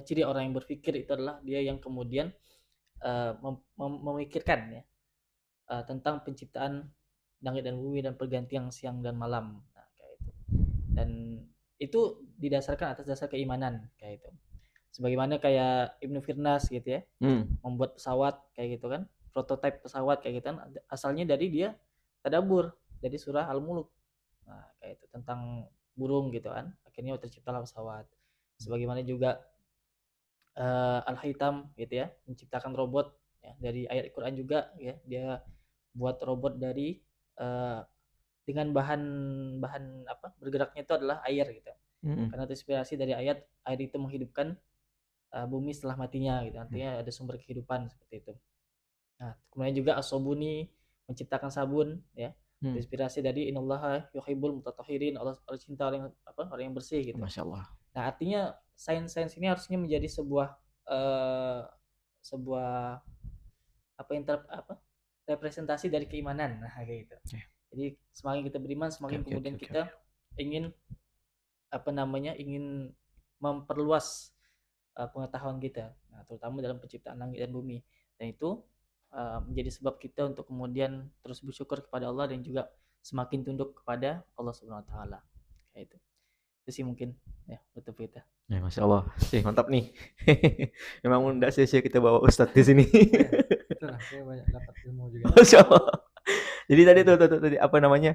Speaker 2: ciri orang yang berpikir itu adalah dia yang kemudian memikirkan ya tentang penciptaan langit dan bumi dan pergantian siang dan malam. Nah, kayak itu. Dan itu didasarkan atas dasar keimanan kayak itu. Sebagaimana kayak Ibnu Firnas gitu ya, membuat pesawat kayak gitu kan, prototipe pesawat kayak gitu kan, asalnya dari dia tadabbur dari surah Al-Mulk. Nah, kayak itu tentang burung gitu kan, akhirnya terciptalah pesawat. Sebagaimana juga Al-Haytham gitu ya, menciptakan robot ya, dari ayat Al-Quran juga ya, dia buat robot dari dengan bahan bergeraknya itu adalah air gitu, karena terinspirasi dari ayat air itu menghidupkan bumi setelah matinya gitu, artinya ada sumber kehidupan seperti itu. Nah, kemudian juga As-Sobuni menciptakan sabun ya, terinspirasi dari innallaha yuhibbul mutatahhirin, Allah cinta orang yang bersih gitu.
Speaker 1: Masya Allah.
Speaker 2: Nah, artinya sains ini harusnya menjadi sebuah representasi dari keimanan. Nah, kayak gitu. Jadi semakin kita beriman, semakin kemudian kita ingin ingin memperluas pengetahuan kita, nah, terutama dalam penciptaan langit dan bumi. Dan itu menjadi sebab kita untuk kemudian terus bersyukur kepada Allah dan juga semakin tunduk kepada Allah Subhanahu wa taala. Kayak itu. Itu sih mungkin ya untuk kita.
Speaker 1: Ya, Masya Allah. Mantap nih. Memang enggak sia-sia kita bawa Ustadz di sini.
Speaker 3: Itulah, saya banyak dapat ilmu juga.
Speaker 1: Masya Allah. Jadi tadi apa namanya?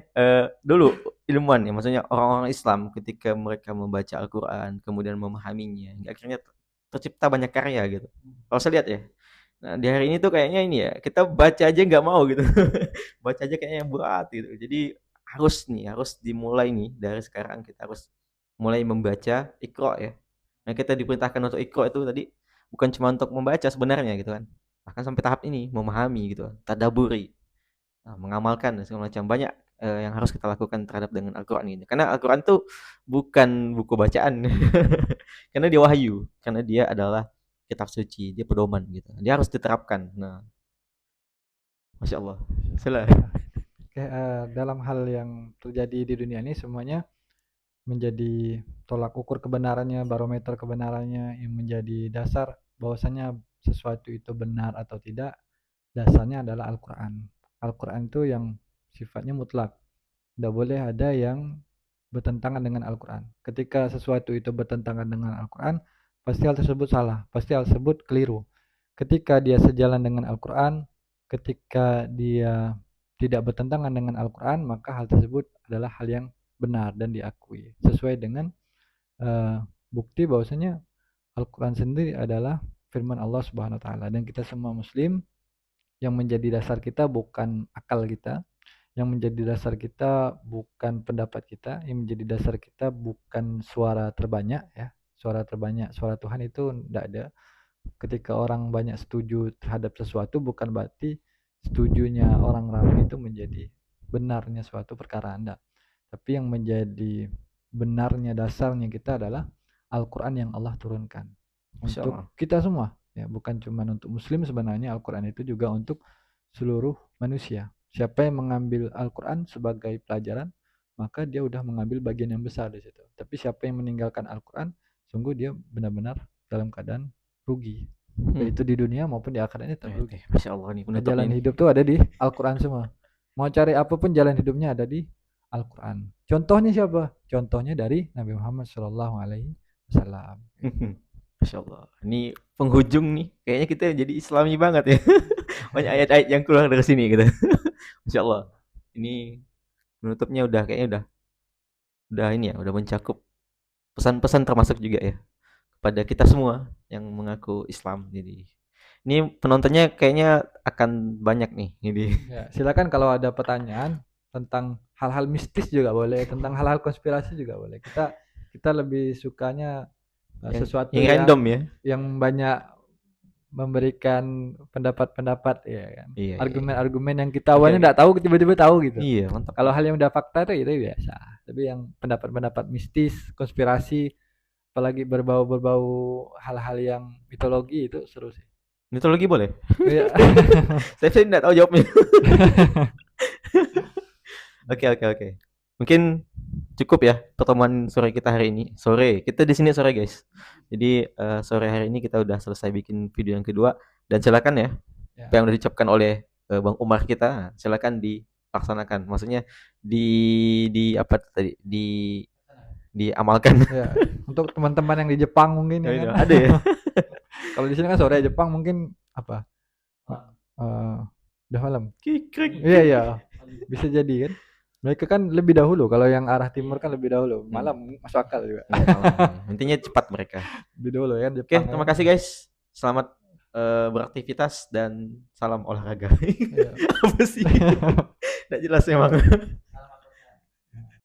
Speaker 1: Dulu ilmuwan ya, maksudnya orang-orang Islam ketika mereka membaca Al-Qur'an, kemudian memahaminya, akhirnya tercipta banyak karya gitu. Kalau saya lihat ya. Nah, di hari ini tuh kayaknya ini ya, kita baca aja nggak mau gitu. Baca aja kayaknya berat gitu. Jadi harus dimulai nih dari sekarang, kita harus mulai membaca Iqra ya. Nah, kita diperintahkan untuk Iqra itu tadi bukan cuma untuk membaca sebenarnya gitu kan. Bahkan sampai tahap ini memahami gitu, tadaburi. Nah, mengamalkan dan segala macam banyak yang harus kita lakukan terhadap dengan Al-Qur'an ini. Karena Al-Qur'an tuh bukan buku bacaan. Karena dia wahyu, karena dia adalah kitab suci, dia pedoman gitu. Dia harus diterapkan. Nah, Masya Allah. Salah.
Speaker 3: Dalam hal yang terjadi di dunia ini semuanya menjadi tolak ukur kebenarannya, barometer kebenarannya, yang menjadi dasar bahwasanya sesuatu itu benar atau tidak, dasarnya adalah Al-Quran. Al-Quran itu yang sifatnya mutlak, tidak boleh ada yang bertentangan dengan Al-Quran. Ketika sesuatu itu bertentangan dengan Al-Quran, pasti hal tersebut salah, pasti hal tersebut keliru. Ketika dia sejalan dengan Al-Quran, ketika dia tidak bertentangan dengan Al-Quran, maka hal tersebut adalah hal yang benar dan diakui sesuai dengan bukti bahwasanya Al-Quran sendiri adalah firman Allah Subhanahu wa taala, dan kita semua muslim yang menjadi dasar kita bukan akal kita, Yang menjadi dasar kita bukan pendapat kita, yang menjadi dasar kita bukan suara terbanyak ya. Suara terbanyak, suara Tuhan itu tidak ada. Ketika orang banyak setuju terhadap sesuatu bukan berarti setujunya orang ramai itu menjadi benarnya suatu perkara Anda. Tapi yang menjadi benarnya dasarnya kita adalah Al-Quran yang Allah turunkan untuk kita semua ya, bukan cuma untuk muslim. Sebenarnya Al-Quran itu juga untuk seluruh manusia. Siapa yang mengambil Al-Quran sebagai pelajaran, maka dia udah mengambil bagian yang besar di situ. Tapi siapa yang meninggalkan Al-Quran, sungguh dia benar-benar dalam keadaan rugi. Yaitu di dunia maupun di akhiratnya terrugi.
Speaker 1: Masya Allah nih,
Speaker 3: jalan hidup tuh ada di Al-Quran semua. Mau cari apapun jalan hidupnya ada di Al-Quran. Contohnya siapa? Contohnya dari Nabi Muhammad SAW.
Speaker 1: Masya Allah. Ini penghujung nih. Kayaknya kita jadi Islami banget ya. Banyak ayat-ayat yang keluar dari sini gitu. Masya Allah. Ini penutupnya kayaknya udah ini ya, udah mencakup pesan-pesan termasuk juga ya kepada kita semua yang mengaku Islam. Jadi ini penontonnya kayaknya akan banyak nih. Jadi
Speaker 3: ya, silakan kalau ada pertanyaan tentang hal-hal mistis juga boleh, tentang hal-hal konspirasi juga boleh. Kita lebih sukanya sesuatu yang
Speaker 1: random ya,
Speaker 3: yang banyak memberikan pendapat-pendapat ya kan.
Speaker 1: Iya,
Speaker 3: argumen-argumen yang kita awalnya enggak tahu tiba-tiba tahu gitu.
Speaker 1: Iya, mantap.
Speaker 3: Kalau hal yang udah fakta itu biasa. Tapi yang pendapat-pendapat mistis, konspirasi, apalagi berbau hal-hal yang mitologi itu seru sih.
Speaker 1: Mitologi boleh?
Speaker 3: Iya.
Speaker 1: Saya tidak tahu jawabnya. Oke. Mungkin cukup ya pertemuan sore kita hari ini. Sore, kita di sini sore guys. Jadi sore hari ini kita udah selesai bikin video yang kedua. Dan silakan ya, apa yang udah diucapkan oleh Bang Umar kita, silakan dilaksanakan. Maksudnya di apa tadi? Diamalkan.
Speaker 3: Ya, untuk teman-teman yang di Jepang mungkin ya kan?
Speaker 1: Ada ya.
Speaker 3: Kalau di sini kan sore Jepang mungkin apa? Udah malam. Iya. Bisa jadi kan? Mereka kan lebih dahulu. Kalau yang arah timur kan lebih dahulu. Malam masuk akal juga.
Speaker 1: Intinya cepat mereka.
Speaker 3: Lebih dahulu ya.
Speaker 1: Oke, terima kasih guys. Selamat beraktivitas dan salam olahraga. Apa sih? Nggak jelas emang.